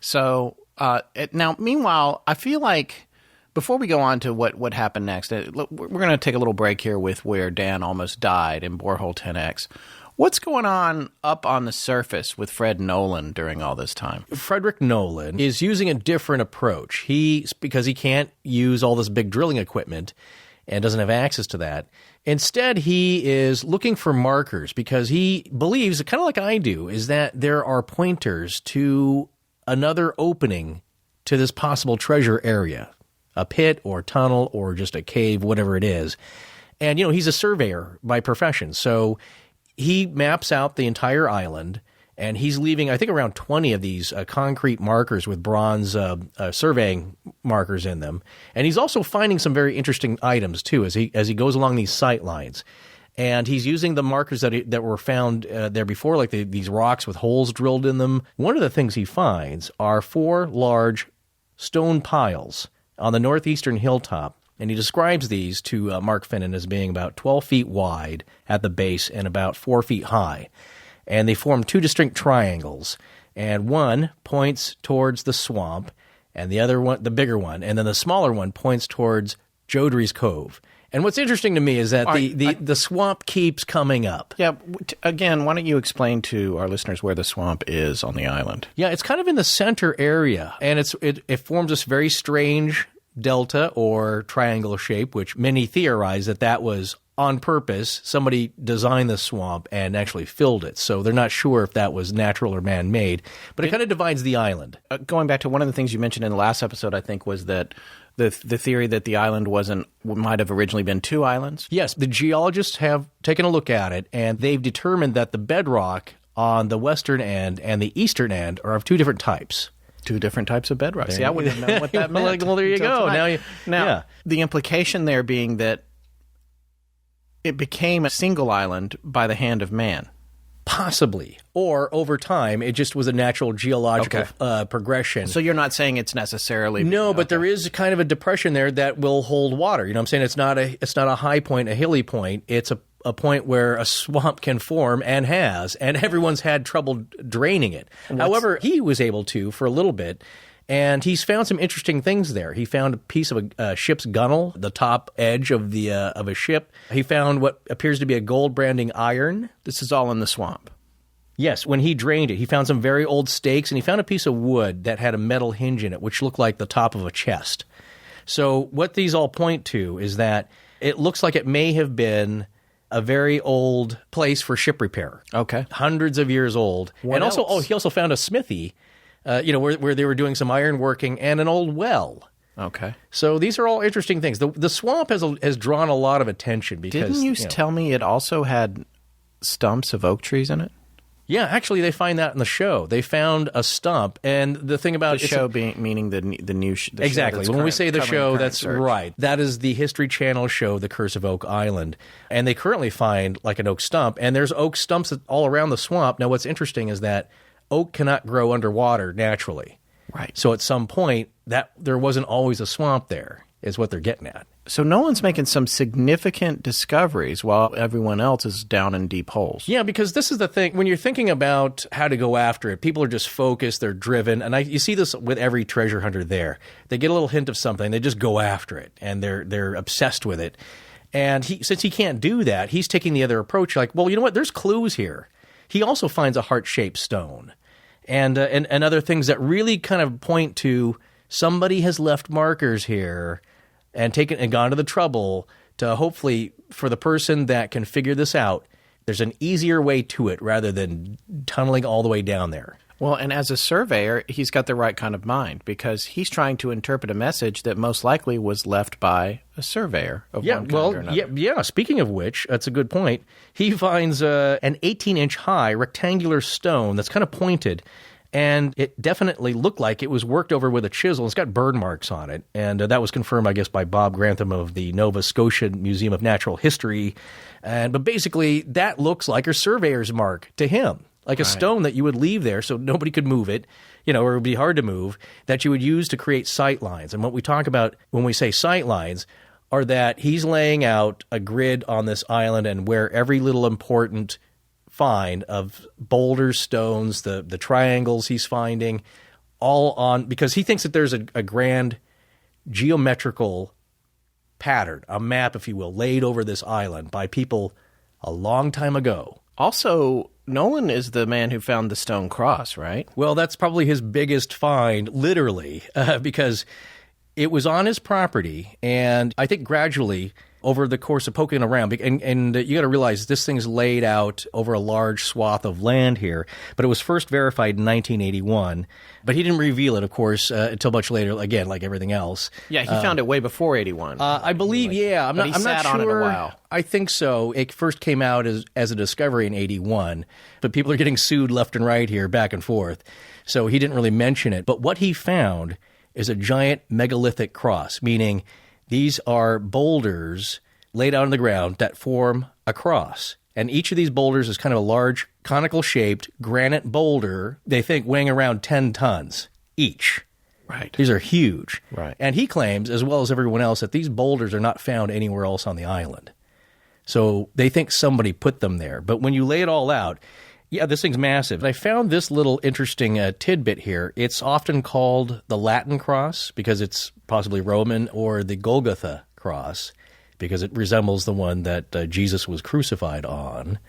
So now, meanwhile, I feel like before we go on to what happened next, we're going to take a little break here with where Dan almost died in Borehole 10X. What's going on up on the surface with Fred Nolan during all this time? Frederick Nolan is using a different approach. Because he can't use all this big drilling equipment and doesn't have access to that. Instead, he is looking for markers because he believes, kind of like I do, is that there are pointers to another opening to this possible treasure area. A pit or tunnel or just a cave, whatever it is. And, he's a surveyor by profession. So he maps out the entire island, and he's leaving, I think, around 20 of these concrete markers with bronze surveying markers in them. And he's also finding some very interesting items, too, as he goes along these sight lines. And he's using the markers that were found there before, like these rocks with holes drilled in them. One of the things he finds are 4 large stone piles on the northeastern hilltop, and he describes these to Mark Finnan as being about 12 feet wide at the base and about 4 feet high. And they form 2 distinct triangles, and one points towards the swamp, and the other one, the bigger one, and then the smaller one points towards Jodrie's Cove. And what's interesting to me is that the swamp keeps coming up. Yeah, again, why don't you explain to our listeners where the swamp is on the island? Yeah, it's kind of in the center area, and it forms this very strange delta or triangle shape, which many theorize that was on purpose. Somebody designed the swamp and actually filled it, so they're not sure if that was natural or man-made, but it kind of divides the island. Going back to one of the things you mentioned in the last episode, I think, was that the theory that the island might have originally been 2 islands? Yes, the geologists have taken a look at it, and they've determined that the bedrock on the western end and the eastern end are of 2 different types. 2 different types of bedrock. See, I wouldn't have known what that meant. Well, there you go. Now, the implication there being that it became a single island by the hand of man. Possibly. Or over time, it just was a natural geological progression. So you're not saying it's necessarily... No, but there is kind of a depression there that will hold water. You know what I'm saying? It's not a high point, a hilly point. It's a point where a swamp can form and everyone's had trouble draining it. However, he was able to for a little bit, and he's found some interesting things there. He found a piece of a ship's gunnel, the top edge of a ship. He found what appears to be a gold branding iron. This is all in the swamp. Yes, when he drained it, he found some very old stakes, and he found a piece of wood that had a metal hinge in it, which looked like the top of a chest. So what these all point to is that it looks like it may have been a very old place for ship repair. Okay. Hundreds of years old. What else? He also found a smithy, where they were doing some iron working, and an old well. Okay. So these are all interesting things. The swamp has drawn a lot of attention because... Didn't you tell me it also had stumps of oak trees in it? Yeah, actually, they find that in the show. They found a stump, and the thing about the show meaning the new exactly. Show when we say the show, that's search. Right. That is the History Channel show, The Curse of Oak Island, and they currently find like an oak stump, and there's oak stumps all around the swamp. Now, what's interesting is that oak cannot grow underwater naturally. Right. So at some point, that there wasn't always a swamp there. is what they're getting at. So Nolan's making some significant discoveries while everyone else is down in deep holes. Yeah, because this is the thing. When you're thinking about how to go after it, people are just focused, they're driven. And you see this with every treasure hunter there. They get a little hint of something, they just go after it, and they're obsessed with it. And since he can't do that, he's taking the other approach, like, well, you know what? There's clues here. He also finds a heart-shaped stone and other things that really kind of point to somebody has left markers here and gone to the trouble to hopefully, for the person that can figure this out, there's an easier way to it rather than tunneling all the way down there. Well, and as a surveyor, he's got the right kind of mind because he's trying to interpret a message that most likely was left by a surveyor of one kind or another. Yeah. Speaking of which, that's a good point. He finds an 18-inch high rectangular stone that's kind of pointed, and it definitely looked like it was worked over with a chisel. It's got burn marks on it, and that was confirmed, I guess, by Bob Grantham of the Nova Scotia Museum of Natural History. But basically, that looks like a surveyor's mark to him, like a stone that you would leave there so nobody could move it, or it would be hard to move, that you would use to create sight lines. And what we talk about when we say sight lines are that he's laying out a grid on this island and where every little important find of boulders, stones, the triangles he's finding, all on, because he thinks that there's a grand geometrical pattern, a map, if you will, laid over this island by people a long time ago. Also, Nolan is the man who found the stone cross, right? Well, that's probably his biggest find, literally, because it was on his property, and I think gradually, over the course of poking around, and you got to realize this thing's laid out over a large swath of land here, but it was first verified in 1981, but he didn't reveal it, of course, until much later, again, like everything else. Yeah, he found it way before 81. I believe, yeah. I'm not sure. On it a while. I think so. It first came out as a discovery in 81, but people are getting sued left and right here, back and forth, so he didn't really mention it. But what he found is a giant megalithic cross, meaning these are boulders laid out on the ground that form a cross. And each of these boulders is kind of a large, conical-shaped granite boulder, they think weighing around 10 tons each. Right. These are huge. Right. And he claims, as well as everyone else, that these boulders are not found anywhere else on the island. So they think somebody put them there. But when you lay it all out, yeah, this thing's massive. I found this little interesting tidbit here. It's often called the Latin cross because it's possibly Roman, or the Golgotha cross because it resembles the one that Jesus was crucified on.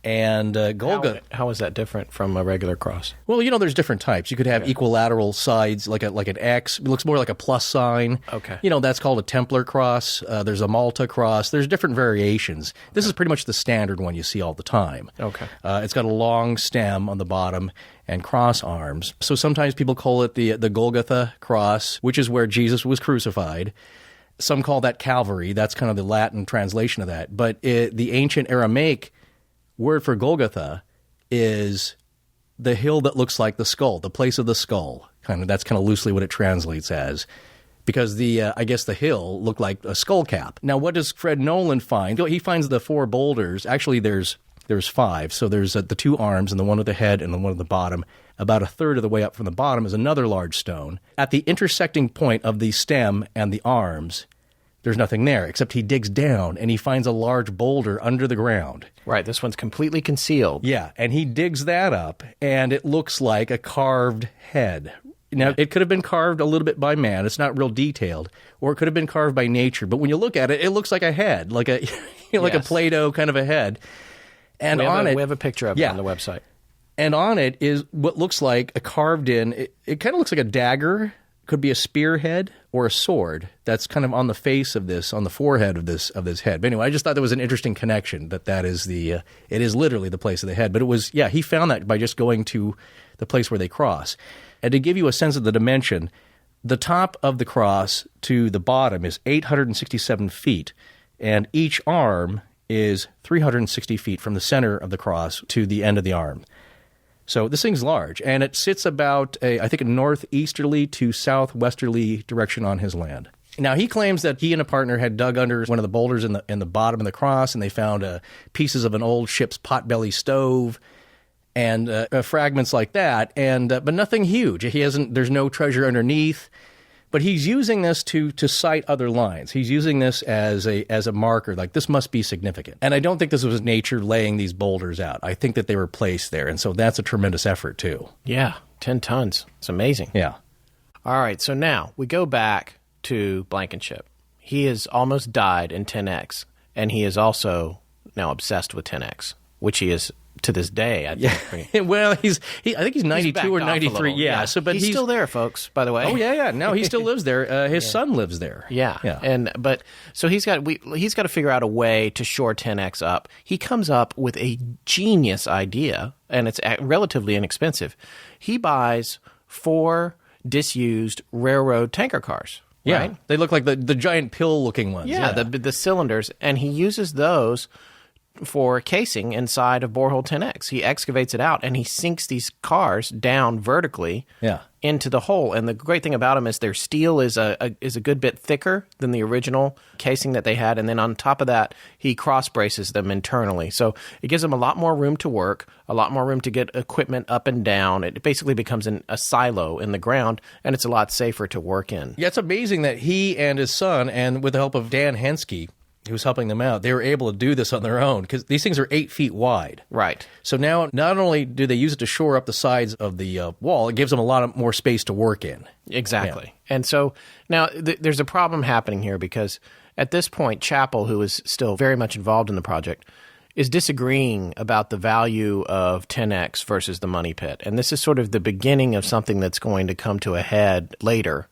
And Golgotha. How is that different from a regular cross? Well, there's different types. You could have equilateral sides, like an X. It looks more like a plus sign. Okay. That's called a Templar cross. There's a Malta cross. There's different variations. This is pretty much the standard one you see all the time. Okay. It's got a long stem on the bottom and cross arms. So sometimes people call it the Golgotha cross, which is where Jesus was crucified. Some call that Calvary. That's kind of the Latin translation of that. But the ancient Aramaic word for Golgotha is the hill that looks like the skull, the place of the skull. That's kind of loosely what it translates as, because I guess the hill looked like a skull cap. Now, what does Fred Nolan find? He finds the 4 boulders. Actually, there's 5. So there's the 2 arms and the one at the head and the one at the bottom. About a third of the way up from the bottom is another large stone. At the intersecting point of the stem and the arms, there's nothing there, except he digs down and he finds a large boulder under the ground. Right, this one's completely concealed. Yeah, and he digs that up, and it looks like a carved head. Now, it could have been carved a little bit by man. It's not real detailed. Or it could have been carved by nature. But when you look at it, it looks like a head, like a a Play-Doh kind of a head. And we have a picture of it on the website. And on it is what looks like a carved in, it kind of looks like a dagger. Could be a spearhead or a sword that's kind of on the face of this, on the forehead of this head. But anyway, I just thought there was an interesting connection that is it is literally the place of the head. But it was, he found that by just going to the place where they cross. And to give you a sense of the dimension, the top of the cross to the bottom is 867 feet, and each arm is 360 feet from the center of the cross to the end of the arm. So this thing's large, and it sits about I think a northeasterly to southwesterly direction on his land. Now, he claims that he and a partner had dug under one of the boulders in the bottom of the cross, and they found pieces of an old ship's potbelly stove and fragments like that, and but nothing huge. There's no treasure underneath. But he's using this to cite other lines. He's using this as a marker, like this must be significant. And I don't think this was nature laying these boulders out. I think that they were placed there, and so that's a tremendous effort too. Yeah, 10 tons. It's amazing. Yeah. All right, so now we go back to Blankenship. He has almost died in 10X, and he is also now obsessed with 10X, which he is to this day, I think. Yeah. Well, I think he's 92 or 93. Yeah. So, but he's still there, folks, by the way. Oh, yeah. No, he still lives there. His son lives there. Yeah. So he's got to figure out a way to shore 10X up. He comes up with a genius idea, and it's relatively inexpensive. He buys 4 disused railroad tanker cars. Yeah. Right? They look like the giant pill-looking ones. Yeah, the cylinders, and he uses those for casing inside of Borehole 10X. He excavates it out, and he sinks these cars down vertically into the hole. And the great thing about them is their steel is a good bit thicker than the original casing that they had. And then on top of that, he cross braces them internally. So it gives them a lot more room to work, a lot more room to get equipment up and down. It basically becomes a silo in the ground, and it's a lot safer to work in. Yeah, it's amazing that he and his son, and with the help of Dan Henske, who's helping them out, they were able to do this on their own because these things are 8 feet wide. Right. So now not only do they use it to shore up the sides of the wall, it gives them a lot more space to work in. Exactly. Yeah. And so now there's a problem happening here because at this point, Chappell, who is still very much involved in the project, is disagreeing about the value of 10X versus the money pit. And this is sort of the beginning of something that's going to come to a head later.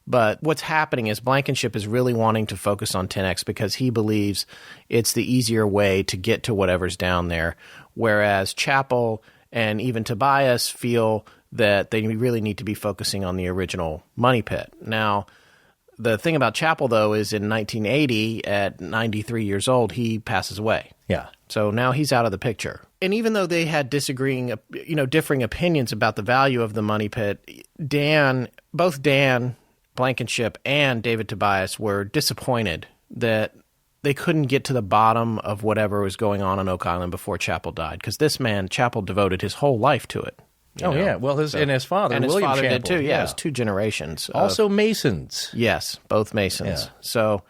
But what's happening is Blankenship is really wanting to focus on 10X because he believes it's the easier way to get to whatever's down there, whereas Chappell and even Tobias feel that they really need to be focusing on the original money pit. Now, the thing about Chappell, though, is in 1980, at 93 years old, he passes away. Yeah. So now he's out of the picture. And even though they had differing opinions about the value of the money pit, both Dan Blankenship and David Tobias were disappointed that they couldn't get to the bottom of whatever was going on Oak Island before Chappell died, because this man, Chappell, devoted his whole life to it. Yeah. Well, his father, and his William father Chappell, did too. Yeah, it was 2 generations. Also Masons. Yes, both Masons. Yeah. So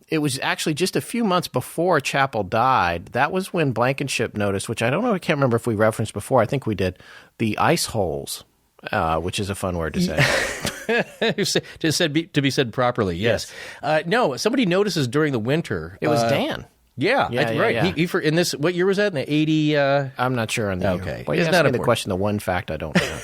it was actually just a few months before Chappell died. That was when Blankenship noticed, which I can't remember if we referenced before. I think we did, the ice holes, which is a fun word to say. to be said properly, yes. No, somebody notices during the winter. It was Dan. Yeah, that's right. Yeah. He in this, what year was that? In the 80? I'm not sure on the okay. year. Well, you asked me the question, the one fact I don't know.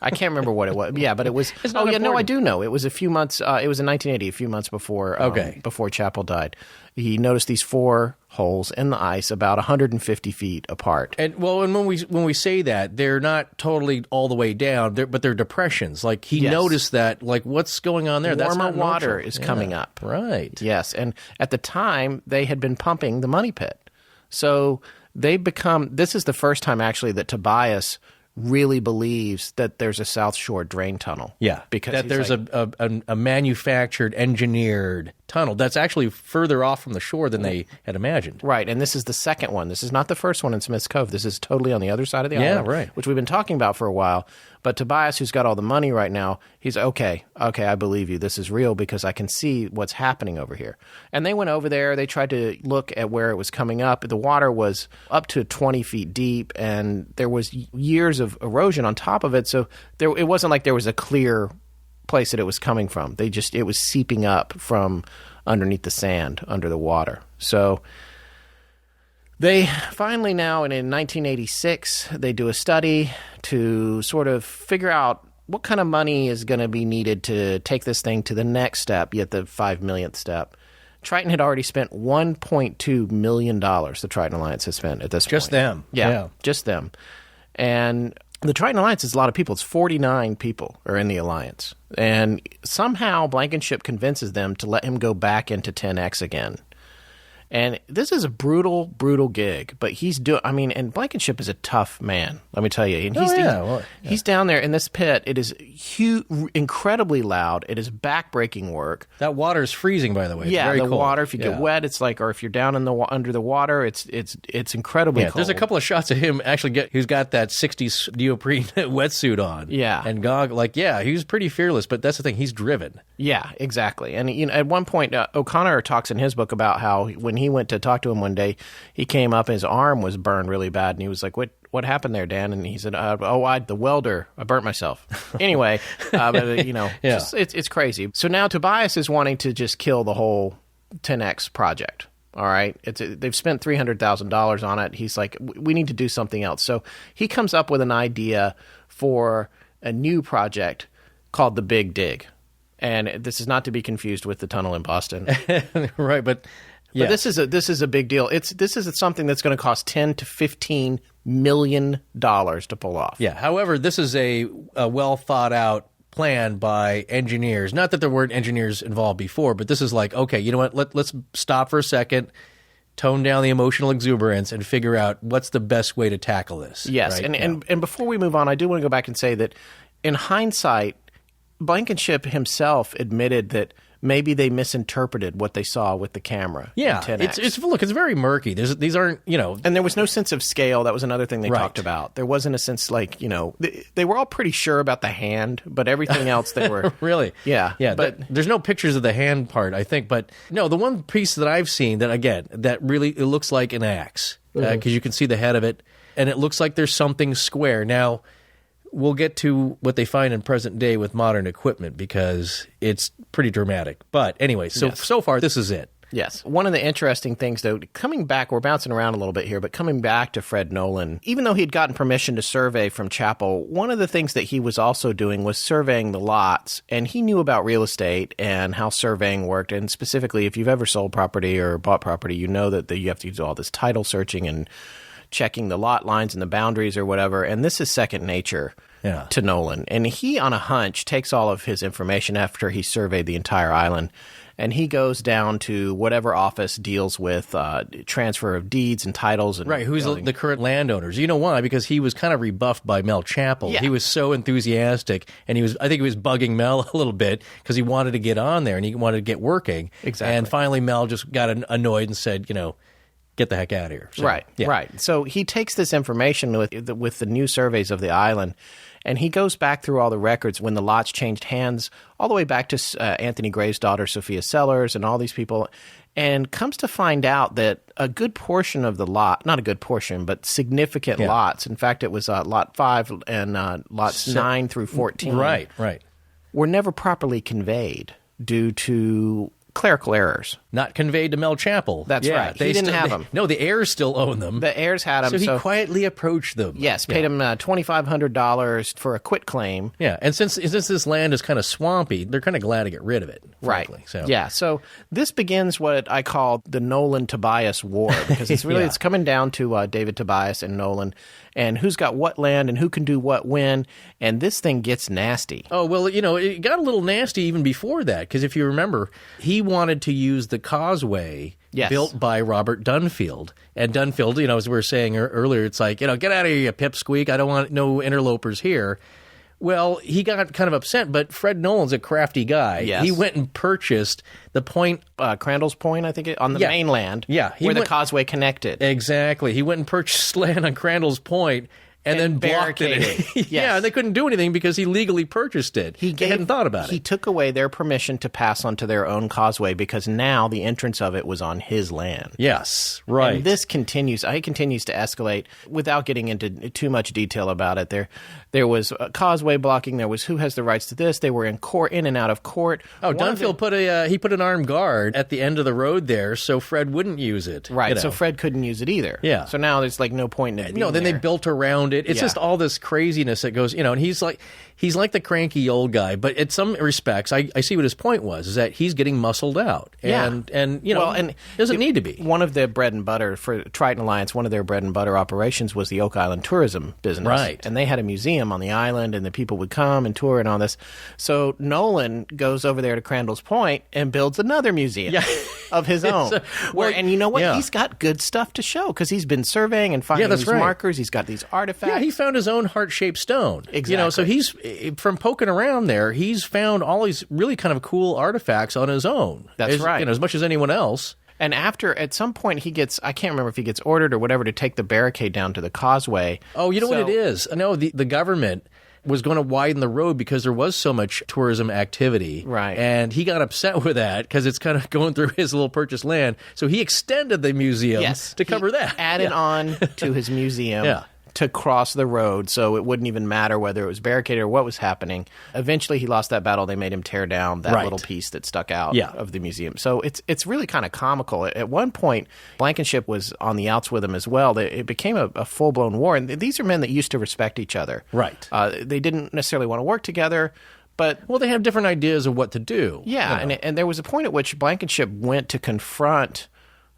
I can't remember what it was. Yeah, but it was. Oh, yeah, no, I do know. It was a few months. It was in 1980, a few months before. Before Chappell died, he noticed these 4 holes in the ice, about 150 feet apart. And when we say that, they're not totally all the way down, but they're depressions. Like he noticed that. Like what's going on there? Warmer That's not water is coming up. Right. Yes, and at the time they had been pumping the money pit, so they become. This is the first time actually that Tobias really believes that there's a South Shore drain tunnel. Yeah, because that there's a manufactured, engineered tunnel that's actually further off from the shore than they had imagined. Right, and this is the second one. This is not the first one in Smith's Cove. This is totally on the other side of the island, right. which we've been talking about for a while. But Tobias, who's got all the money right now, he's okay, I believe you. This is real because I can see what's happening over here. And they went over there. They tried to look at where it was coming up. The water was up to 20 feet deep, and there was years of erosion on top of it. So it wasn't like there was a clear place that it was coming from. It was seeping up from underneath the sand, under the water. So they finally now, and in 1986, they do a study to sort of figure out what kind of money is going to be needed to take this thing to the next step, yet the 5 millionth step. Triton had already spent $1.2 million, the Triton Alliance has spent at this point. Just them. Yeah, just them. And the Triton Alliance is a lot of people. It's 49 people are in the Alliance. And somehow Blankenship convinces them to let him go back into 10X again. And this is a brutal, brutal gig, but he's doing. I mean, and Blankenship is a tough man. Let me tell you. And he's down there in this pit. It is huge, incredibly loud. It is backbreaking work. That water's freezing, by the way. It's yeah, very the cold. water. If you get wet, it's like, or if you're down in the under the water, it's incredibly cold. There's a couple of shots of him actually who's got that '60s neoprene wetsuit on. Yeah, and he was pretty fearless. But that's the thing. He's driven. Yeah, exactly. And at one point, O'Connor talks in his book about how when he went to talk to him one day, he came up and his arm was burned really bad, and he was like, "What happened there, Dan?" And he said, the welder. I burnt myself." Anyway, it's crazy. So now Tobias is wanting to just kill the whole 10X project. All right, they've spent $300,000 on it. He's like, we need to do something else. So he comes up with an idea for a new project called the Big Dig. And this is not to be confused with the tunnel in Boston. Right, but this is a big deal. This is something that's going to cost $10 to $15 million to pull off. Yeah. However, this is a well thought out plan by engineers. Not that there weren't engineers involved before, but this is like, okay, you know what? Let's stop for a second, tone down the emotional exuberance, and figure out what's the best way to tackle this. Yes, right? and before we move on, I do want to go back and say that in hindsight, Blankenship himself admitted that maybe they misinterpreted what they saw with the camera. Yeah, it's very murky. These aren't, And there was no sense of scale. That was another thing they talked about. There wasn't a sense like, they were all pretty sure about the hand, but everything else they were. Really? Yeah. But there's no pictures of the hand part, I think. But no, the one piece that I've seen that really, it looks like an axe because you can see the head of it, and it looks like there's something square. Now, we'll get to what they find in present day with modern equipment because it's pretty dramatic. But anyway, so far, this is it. Yes. One of the interesting things, though, coming back, we're bouncing around a little bit here, but coming back to Fred Nolan, even though he'd gotten permission to survey from Chapel, one of the things that he was also doing was surveying the lots, and he knew about real estate and how surveying worked. And specifically, if you've ever sold property or bought property, you know that you have to do all this title searching and checking the lot lines and the boundaries or whatever, and this is second nature to Nolan. And he, on a hunch, takes all of his information after he surveyed the entire island, and he goes down to whatever office deals with transfer of deeds and titles. And who's the current landowners. You know why? Because he was kind of rebuffed by Mel Chappell. Yeah. He was so enthusiastic, and I think he was bugging Mel a little bit because he wanted to get on there, and he wanted to get working. Exactly. And finally, Mel just got annoyed and said, get the heck out of here. So, right. So he takes this information with the new surveys of the island, and he goes back through all the records when the lots changed hands, all the way back to Anthony Gray's daughter, Sophia Sellers, and all these people, and comes to find out that a good portion of the lot, not a good portion, but significant lots, in fact, it was Lot 5 and lots 9 through 14, right, were never properly conveyed due to clerical errors. Not conveyed to Mel Chappell. That's right. He didn't have them. No, the heirs still own them. The heirs had them. So he quietly approached them. Yes, paid him $2,500 for a quitclaim. Yeah, and since this land is kind of swampy, they're kind of glad to get rid of it, frankly. Right. So. Yeah, so this begins what I call the Nolan-Tobias War, because it's really it's coming down to David Tobias and Nolan, and who's got what land and who can do what when, and this thing gets nasty. Oh, well, it got a little nasty even before that, because if you remember, he wanted to use the causeway built by Robert Dunfield. And Dunfield, as we were saying earlier, it's like, get out of here, you pipsqueak, I don't want no interlopers here. Well, he got kind of upset, but Fred Nolan's a crafty guy. Yes. He went and purchased the point... Crandall's Point, I think, on the mainland, where the causeway connected. Exactly. He went and purchased land on Crandall's Point and then barricaded it. Yes. Yeah, and they couldn't do anything because he legally purchased it. They hadn't thought about it. He took away their permission to pass onto their own causeway because now the entrance of it was on his land. Yes, right. And this continues. It continues to escalate without getting into too much detail about it. There was causeway blocking. There was who has the rights to this. They were in court, in and out of court. Oh, Dunfield put an armed guard at the end of the road there, so Fred wouldn't use it. Right. So Fred couldn't use it either. Yeah. So now there's no point in it. No. Then they built around it. It's just all this craziness that goes. And he's like the cranky old guy. But in some respects, I see what his point was: is that he's getting muscled out. And doesn't need to be. One of the bread and butter for Triton Alliance, one of their bread and butter operations was the Oak Island tourism business. Right. And they had a museum on the island, and the people would come and tour and all this. So Nolan goes over there to Crandall's Point and builds another museum. Yeah. of his own. And you know what? Yeah. He's got good stuff to show because he's been surveying and finding these markers. He's got these artifacts. Yeah, he found his own heart-shaped stone. Exactly. You know, so he's, from poking around there, he's found all these really kind of cool artifacts on his own. That's right. You know, as much as anyone else. And at some point, he gets, I can't remember if he gets ordered or whatever to take the barricade down to the causeway. Oh, you know what it is? No, the government was going to widen the road because there was so much tourism activity. Right. And he got upset with that because it's kind of going through his little purchased land. So he extended the museum to cover that. Added on to his museum. To cross the road, so it wouldn't even matter whether it was barricaded or what was happening. Eventually, he lost that battle. They made him tear down that little piece that stuck out of the museum. So it's really kind of comical. At one point, Blankenship was on the outs with him as well. It became a full-blown war. And these are men that used to respect each other. Right. They didn't necessarily want to work together. But they have different ideas of what to do. Yeah, you know. and there was a point at which Blankenship went to confront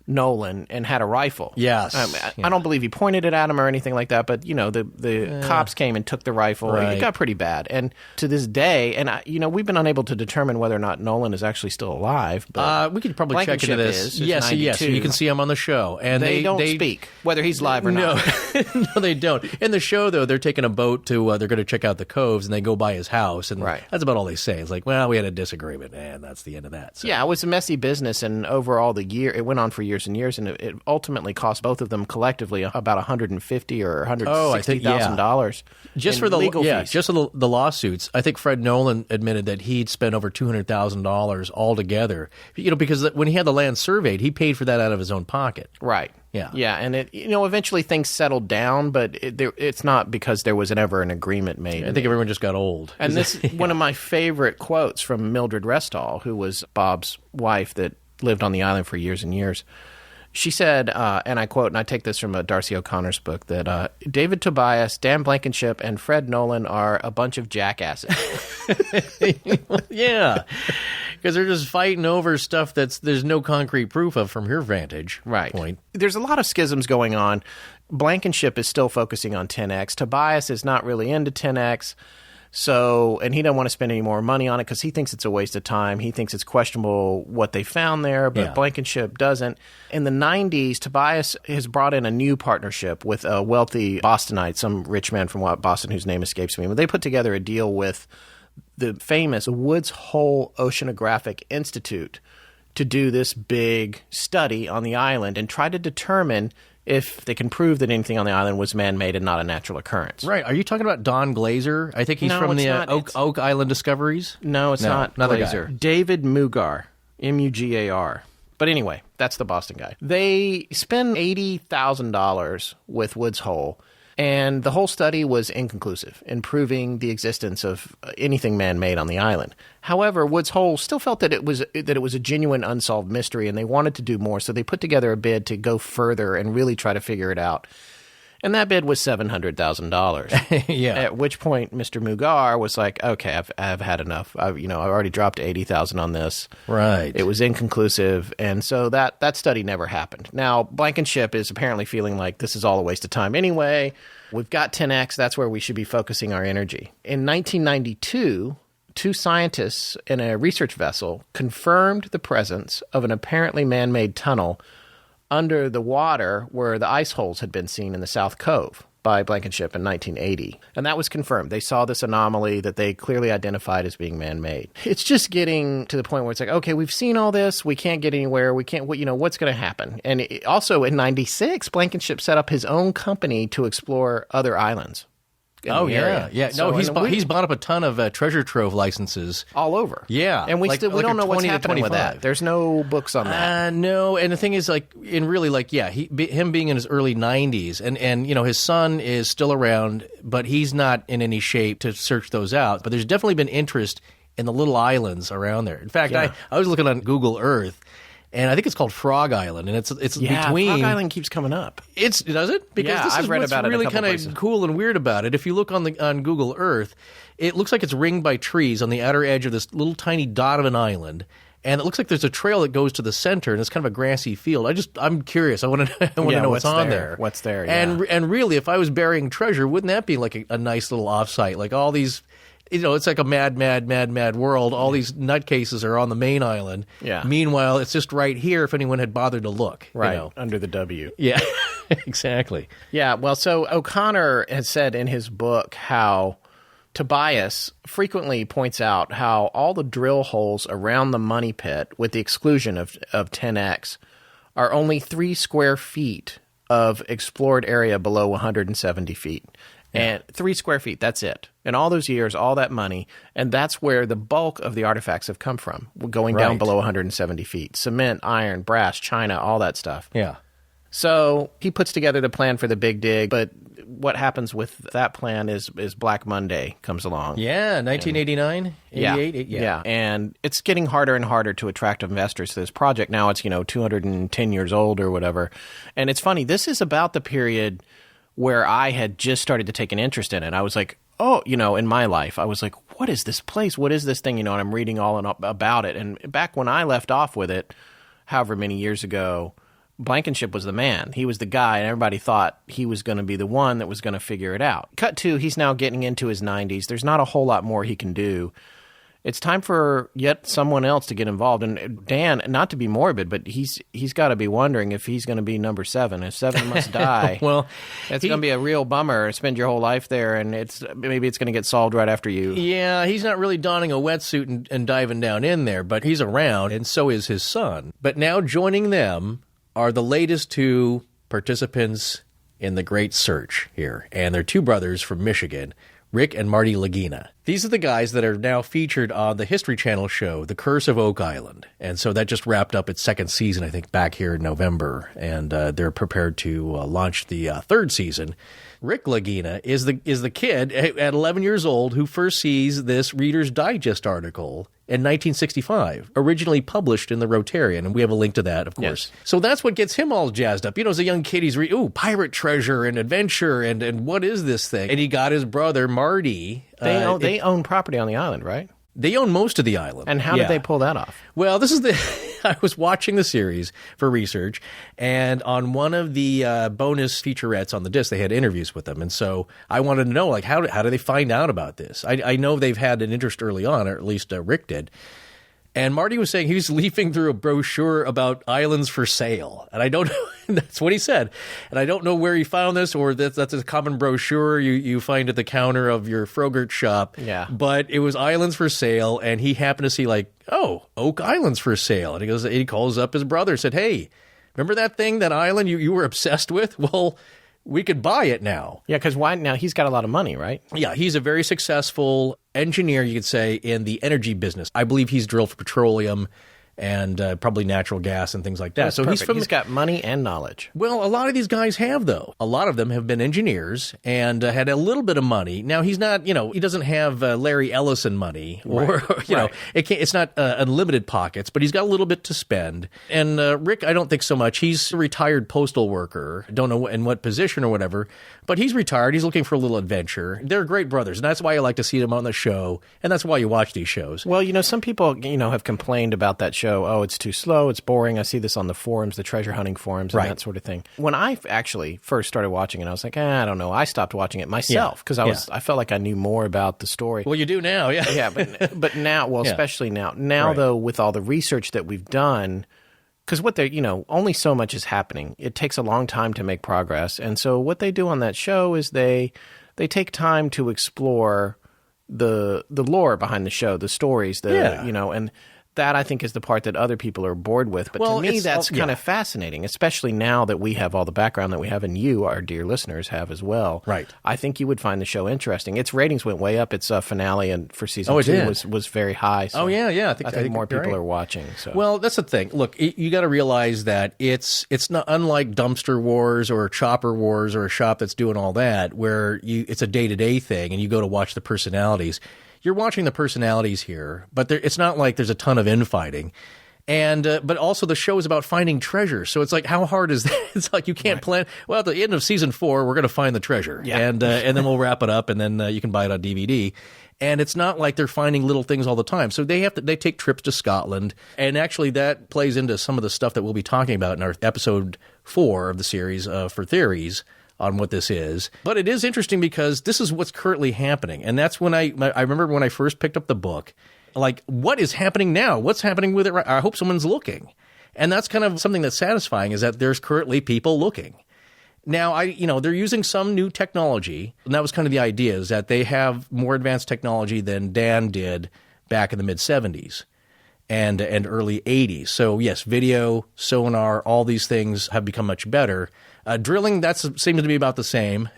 Nolan and had a rifle. Yes. I don't believe he pointed it at him or anything like that, but, you know, the cops came and took the rifle. Right. It got pretty bad. And to this day, and, we've been unable to determine whether or not Nolan is actually still alive. But we could probably check into this. Yes. You can see him on the show. And they don't speak, whether he's live or not. No, they don't. In the show, though, they're taking a boat to, they're going to check out the coves, and they go by his house. And that's about all they say. It's like, well, we had a disagreement, and that's the end of that. So. Yeah, it was a messy business, and overall it went on for years and years, and it ultimately cost both of them collectively about $150,000 or $160,000 just for the legal fees. Just for the lawsuits. I think Fred Nolan admitted that he'd spent over $200,000 altogether. You know, because when he had the land surveyed, he paid for that out of his own pocket. Right. Yeah, and eventually things settled down, but it's not because there was ever an agreement made. I think everyone just got old. And this is one of my favorite quotes from Mildred Restall, who was Bob's wife that lived on the island for years and years. She said, and I quote, and I take this from Darcy O'Connor's book, that David Tobias, Dan Blankenship, and Fred Nolan are a bunch of jackasses. Yeah, because they're just fighting over stuff there's no concrete proof of from your vantage point. There's a lot of schisms going on. Blankenship is still focusing on 10X. Tobias is not really into 10X. So, and he doesn't want to spend any more money on it because he thinks it's a waste of time. He thinks it's questionable what they found there, but Blankenship doesn't. In the 90s, Tobias has brought in a new partnership with a wealthy Bostonite, some rich man from Boston whose name escapes me. But they put together a deal with the famous Woods Hole Oceanographic Institute to do this big study on the island and try to determine if they can prove that anything on the island was man-made and not a natural occurrence. Right. Are you talking about Don Glazer? I think he's from the Oak Island Discoveries? No, it's not Glazer. David Mugar, M-U-G-A-R. But anyway, that's the Boston guy. They spend $80,000 with Woods Hole, and the whole study was inconclusive in proving the existence of anything man-made on the island. However, Woods Hole still felt that it was a genuine unsolved mystery, and they wanted to do more, so they put together a bid to go further and really try to figure it out. And that bid was $700,000. Yeah. At which point, Mr. Mugar was like, "Okay, I've had enough. I've already dropped $80,000 on this. Right. It was inconclusive, and so that study never happened. Now, Blankenship is apparently feeling like this is all a waste of time anyway. We've got 10X. That's where we should be focusing our energy. In 1992, two scientists in a research vessel confirmed the presence of an apparently man-made tunnel under the water where the ice holes had been seen in the South Cove by Blankenship in 1980. And that was confirmed. They saw this anomaly that they clearly identified as being man-made. It's just getting to the point where it's like, okay, we've seen all this. We can't get anywhere. We can't, what's going to happen? And also in 96, Blankenship set up his own company to explore other islands. Oh, yeah. So, he's bought up a ton of treasure trove licenses. All over. Yeah. And we don't know what's happening with that. There's no books on that. No, and the thing is, him being in his early 90s, and his son is still around, but he's not in any shape to search those out. But there's definitely been interest in the little islands around there. In fact, I was looking on Google Earth, and I think it's called Frog Island, and it's between. Frog Island keeps coming up. Does it? Because this is what's really kind of cool and weird about it. If you look on Google Earth, it looks like it's ringed by trees on the outer edge of this little tiny dot of an island, and it looks like there's a trail that goes to the center, and it's kind of a grassy field. I'm curious. I want to know what's on there. What's there? Yeah. And really, if I was burying treasure, wouldn't that be like a nice little offsite? Like all these it's like a mad world. All these nutcases are on the main island. Yeah. Meanwhile, it's just right here if anyone had bothered to look. Right, under the W. Yeah, exactly. Yeah, well, so O'Connor has said in his book how Tobias frequently points out how all the drill holes around the money pit, with the exclusion of 10X, are only 3 square feet of explored area below 170 feet. And 3 square feet, that's it. And all those years, all that money, and that's where the bulk of the artifacts have come from, going down below 170 feet. Cement, iron, brass, china, all that stuff. Yeah. So he puts together the plan for the big dig, but what happens with that plan is Black Monday comes along. Yeah, 1989, 88. Yeah, and it's getting harder and harder to attract investors to this project. Now it's, 210 years old or whatever. And it's funny, this is about the period where I had just started to take an interest in it. I was like, in my life, I was like, what is this place? What is this thing? And I'm reading all about it. And back when I left off with it, however many years ago, Blankenship was the man. He was the guy, and everybody thought he was going to be the one that was going to figure it out. Cut to, he's now getting into his 90s. There's not a whole lot more he can do. It's time for yet someone else to get involved. And Dan, not to be morbid, but he's got to be wondering if he's going to be number 7. If 7 must die, well, it's going to be a real bummer. Spend your whole life there, and maybe it's going to get solved right after you. Yeah, he's not really donning a wetsuit and diving down in there, but he's around, and so is his son. But now joining them are the latest 2 participants in the Great Search here, and they're 2 brothers from Michigan, Rick and Marty Lagina. These are the guys that are now featured on the History Channel show, The Curse of Oak Island. And so that just wrapped up its 2nd season, I think, back here in November. And they're prepared to launch the 3rd season. Rick Lagina is the kid at 11 years old who first sees this Reader's Digest article in 1965, originally published in the Rotarian, and we have a link to that, of course. Yes. So that's what gets him all jazzed up. As a young kid, he's pirate treasure and adventure, and what is this thing? And he got his brother, Marty. They own property on the island, right? They own most of the island. And how did they pull that off? Well, this is I was watching the series for research, and on one of the bonus featurettes on the disc, they had interviews with them. And so I wanted to know, how do they find out about this? I know they've had an interest early on, or at least Rick did. And Marty was saying he was leafing through a brochure about islands for sale. And I don't know, that's what he said. And I don't know where he found this, or that's a common brochure you find at the counter of your Frogurt shop. Yeah. But it was islands for sale, and he happened to see Oak Island's for sale. And he calls up his brother and said, hey, remember that thing, that island you were obsessed with? Well, we could buy it now. Yeah, because why now? He's got a lot of money, right? Yeah, he's a very successful engineer, you could say, in the energy business. I believe he's drilled for petroleum and probably natural gas and things like that. That's perfect. He's got money and knowledge. Well, a lot of these guys have, though. A lot of them have been engineers and had a little bit of money. Now, he's not, he doesn't have Larry Ellison money, or, it's not unlimited pockets, but he's got a little bit to spend. And Rick, I don't think so much. He's a retired postal worker. Don't know in what position or whatever, but he's retired. He's looking for a little adventure. They're great brothers, and that's why I like to see them on the show, and that's why you watch these shows. Well, some people, have complained about that show. Oh, it's too slow, it's boring. I see this on the forums, the treasure hunting forums, and that sort of thing. When I actually first started watching it, I was like, I don't know. I stopped watching it myself because I felt like I knew more about the story. Well, you do now, yeah. Yeah, but now, especially now. Now, though, with all the research that we've done, because what they're, only so much is happening. It takes a long time to make progress. And so what they do on that show is they take time to explore the lore behind the show, the stories, and that, I think, is the part that other people are bored with. But to me, that's kind of fascinating, especially now that we have all the background that we have, and you, our dear listeners, have as well. Right. I think you would find the show interesting. Its ratings went way up. Its finale and for season 2 was very high. So I think more people are watching. So. Well, that's the thing. Look, you got to realize that it's not unlike Dumpster Wars or Chopper Wars or a shop that's doing all that, where it's a day-to-day thing, and you go to watch the personalities. You're watching the personalities here, but it's not like there's a ton of infighting. And but also the show is about finding treasure. So it's like, how hard is that? It's like you can't plan. Well, at the end of season 4, we're going to find the treasure. Yeah. And then we'll wrap it up, and then you can buy it on DVD. And it's not like they're finding little things all the time. So they take trips to Scotland. And actually that plays into some of the stuff that we'll be talking about in our episode 4 of the series for Theories on what this is. But it is interesting because this is what's currently happening. And that's when I remember when I first picked up the book, like, what is happening now? What's happening with it? I hope someone's looking. And that's kind of something that's satisfying, is that there's currently people looking. Now, they're using some new technology, and that was kind of the idea, is that they have more advanced technology than Dan did back in the mid-'70s and early 80s. So, yes, video, sonar, all these things have become much better. Drilling, that seems to be about the same,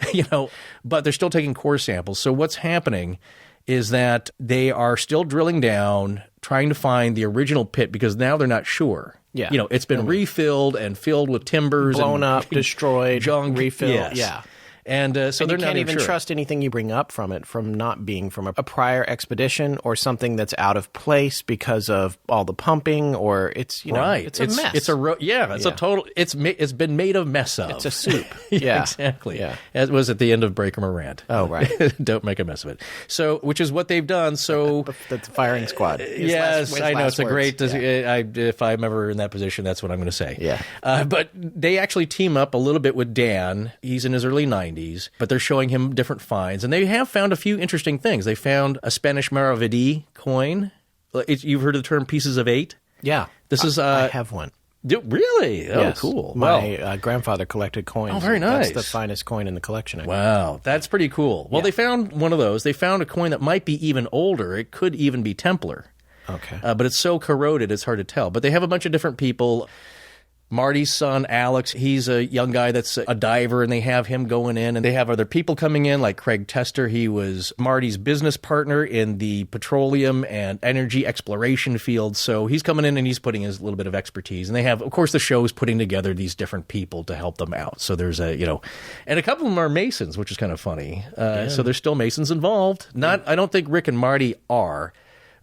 but they're still taking core samples. So what's happening is that they are still drilling down, trying to find the original pit, because now they're not sure. Yeah. It's been refilled and filled with timbers. Blown up, destroyed, junk, refilled. Yes. Yeah. And so and they're you not can't even sure. trust anything you bring up from it, from not being from a prior expedition or something that's out of place because of all the pumping, or it's right. It's a mess. It's a total. It's been made of mess of. It's a soup. Yeah, exactly. Yeah, as was at the end of Breaker Morant. Oh, right. Don't make a mess of it. So, which is what they've done. So the firing squad. Yes, I know it's a great. If I'm ever in that position, that's what I'm going to say. Yeah. But they actually team up a little bit with Dan. He's in his early 90s. But they're showing him different finds. And they have found a few interesting things. They found a Spanish Maravedí coin. You've heard of the term pieces of 8? Yeah. I have one. Really? Oh, yes. cool. My grandfather collected coins. Oh, very nice. That's the finest coin in the collection. Wow. That's pretty cool. Well, they found one of those. They found a coin that might be even older. It could even be Templar. Okay. But it's so corroded, it's hard to tell. But they have a bunch of different people. Marty's son, Alex, he's a young guy that's a diver, and they have him going in. And they have other people coming in, like Craig Tester. He was Marty's business partner in the petroleum and energy exploration field. So he's coming in and he's putting his little bit of expertise. And they have, of course, the show is putting together these different people to help them out. So there's and a couple of them are Masons, which is kind of funny. So there's still Masons involved. I don't think Rick and Marty are.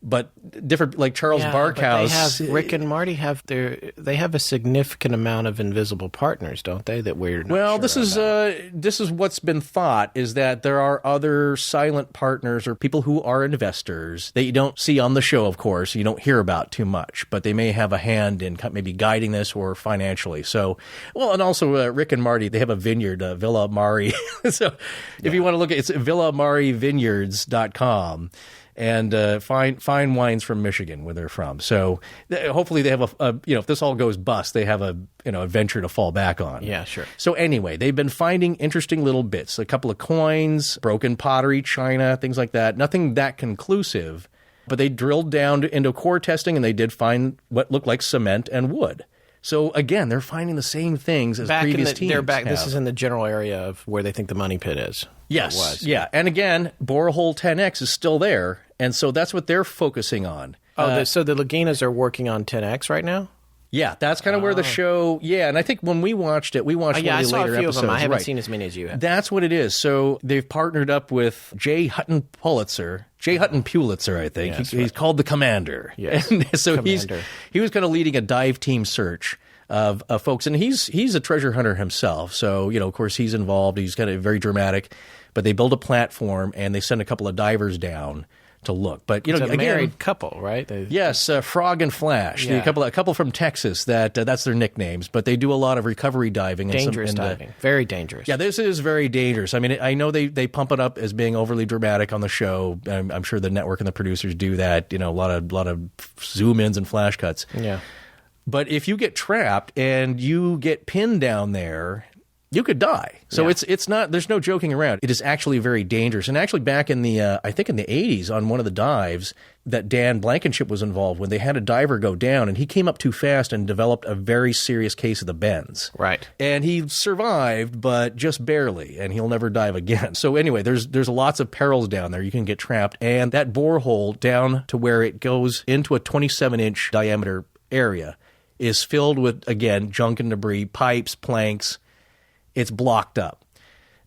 But different, like Charles Barkhouse. Rick and Marty they have a significant amount of invisible partners, don't they? That we're not this is what's been thought, is that there are other silent partners or people who are investors that you don't see on the show, of course, you don't hear about too much, but they may have a hand in maybe guiding this or financially. So, and also Rick and Marty, they have a vineyard, Villa Mari. So, if you want to look at it's villamarivineyards.com. And fine wines from Michigan, where they're from. So hopefully they have if this all goes bust, they have a venture to fall back on. Yeah, sure. So anyway, they've been finding interesting little bits, a couple of coins, broken pottery, china, things like that. Nothing that conclusive, but they drilled down into core testing, and they did find what looked like cement and wood. So again, they're finding the same things as previous teams. This is in the general area of where they think the money pit is. Yes. Yeah. And again, Borehole 10X is still there. And so that's what they're focusing on. So the Laginas are working on 10X right now? Yeah, that's kind of where the show. Yeah, and I think when we watched it, one of the later episodes. I saw a few of them. I haven't seen as many as you have. That's what it is. So they've partnered up with J. Hutton Pulitzer, I think. Yes, he's called the Commander. Yes. And so Commander. he was kind of leading a dive team search of folks, and he's a treasure hunter himself. So of course he's involved. He's kind of very dramatic, but they build a platform and they send a couple of divers down to look. But it's a married couple, right? Yes, Frog and Flash, Yeah. a couple from Texas. That's their nicknames. But they do a lot of recovery diving, Dangerous diving, very dangerous. Yeah, this is very dangerous. I mean, I know they pump it up as being overly dramatic on the show. I'm sure the network and the producers do that. A lot of zoom ins and flash cuts. Yeah. But if you get trapped and you get pinned down there, you could die. So it's not, there's no joking around. It is actually very dangerous. And actually back in the, I think in the 80s on one of the dives that Dan Blankenship was involved when they had a diver go down and he came up too fast and developed a very serious case of the bends. Right. And he survived, but just barely, and he'll never dive again. So anyway, there's lots of perils down there. You can get trapped. And that borehole down to where it goes into a 27-inch diameter area is filled with, again, junk and debris, pipes, planks. It's blocked up,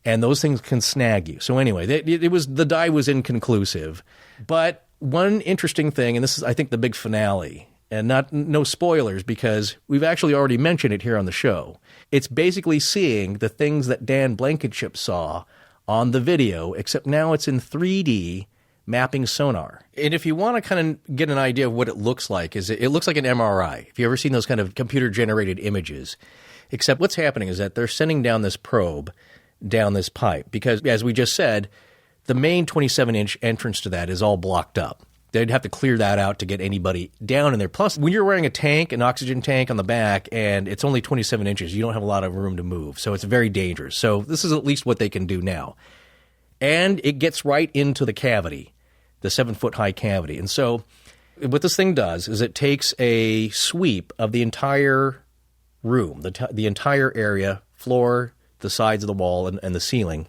and those things can snag you. So anyway, the dive was inconclusive. But one interesting thing, and this is, I think, the big finale, and no spoilers because we've actually already mentioned it here on the show. It's basically seeing the things that Dan Blankenship saw on the video, except now it's in 3D mapping sonar. And if you want to kind of get an idea of what it looks like, it looks like an MRI. If you've ever seen those kind of computer-generated images. Except what's happening is that they're sending down this probe, down this pipe because, as we just said, the main 27-inch entrance to that is all blocked up. They'd have to clear that out to get anybody down in there. Plus, when you're wearing a tank, an oxygen tank on the back, and it's only 27 inches, you don't have a lot of room to move. So it's very dangerous. So this is at least what they can do now. And it gets right into the cavity, the 7-foot-high cavity. And so what this thing does is it takes a sweep of the entire room, the entire area, floor, the sides of the wall, and the ceiling.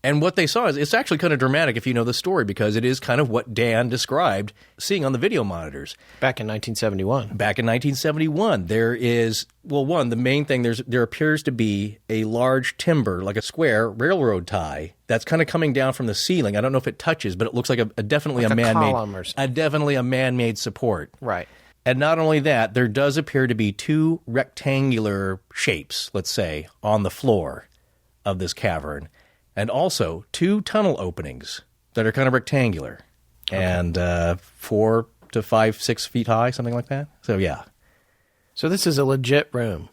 And what they saw is it's actually kind of dramatic if you know the story because it is kind of what Dan described seeing on the video monitors. Back in 1971. Back in 1971, there is, well, one, the main thing, there appears to be a large timber, like a square railroad tie that's kind of coming down from the ceiling. I don't know if it touches, but it looks like definitely like a man-made, column or something. definitely a man-made support. Right. And not only that, there does appear to be two rectangular shapes, let's say, on the floor of this cavern. And also 2 tunnel openings that are kind of rectangular and 4 to 5, 6 feet high, something like that. So, yeah. So this is a legit room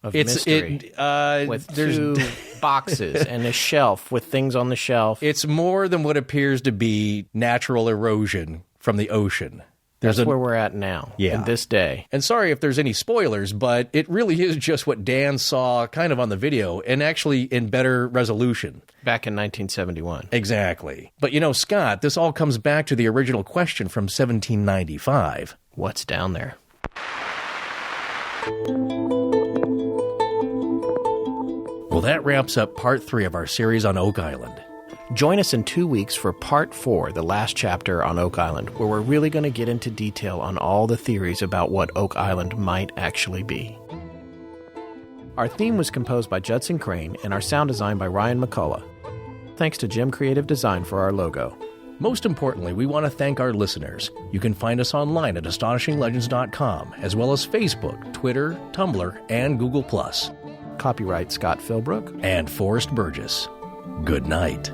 of mystery with 2 boxes and a shelf with things on the shelf. It's more than what appears to be natural erosion from the ocean. That's where we're at now, in this day. And sorry if there's any spoilers, but it really is just what Dan saw kind of on the video and actually in better resolution. Back in 1971. Exactly. But Scott, this all comes back to the original question from 1795. What's down there? Well, that wraps up part 3 of our series on Oak Island. Join us in 2 weeks for Part 4, the last chapter on Oak Island, where we're really going to get into detail on all the theories about what Oak Island might actually be. Our theme was composed by Judson Crane and our sound design by Ryan McCullough. Thanks to Jim Creative Design for our logo. Most importantly, we want to thank our listeners. You can find us online at astonishinglegends.com, as well as Facebook, Twitter, Tumblr, and Google+. Copyright Scott Philbrook and Forrest Burgess. Good night.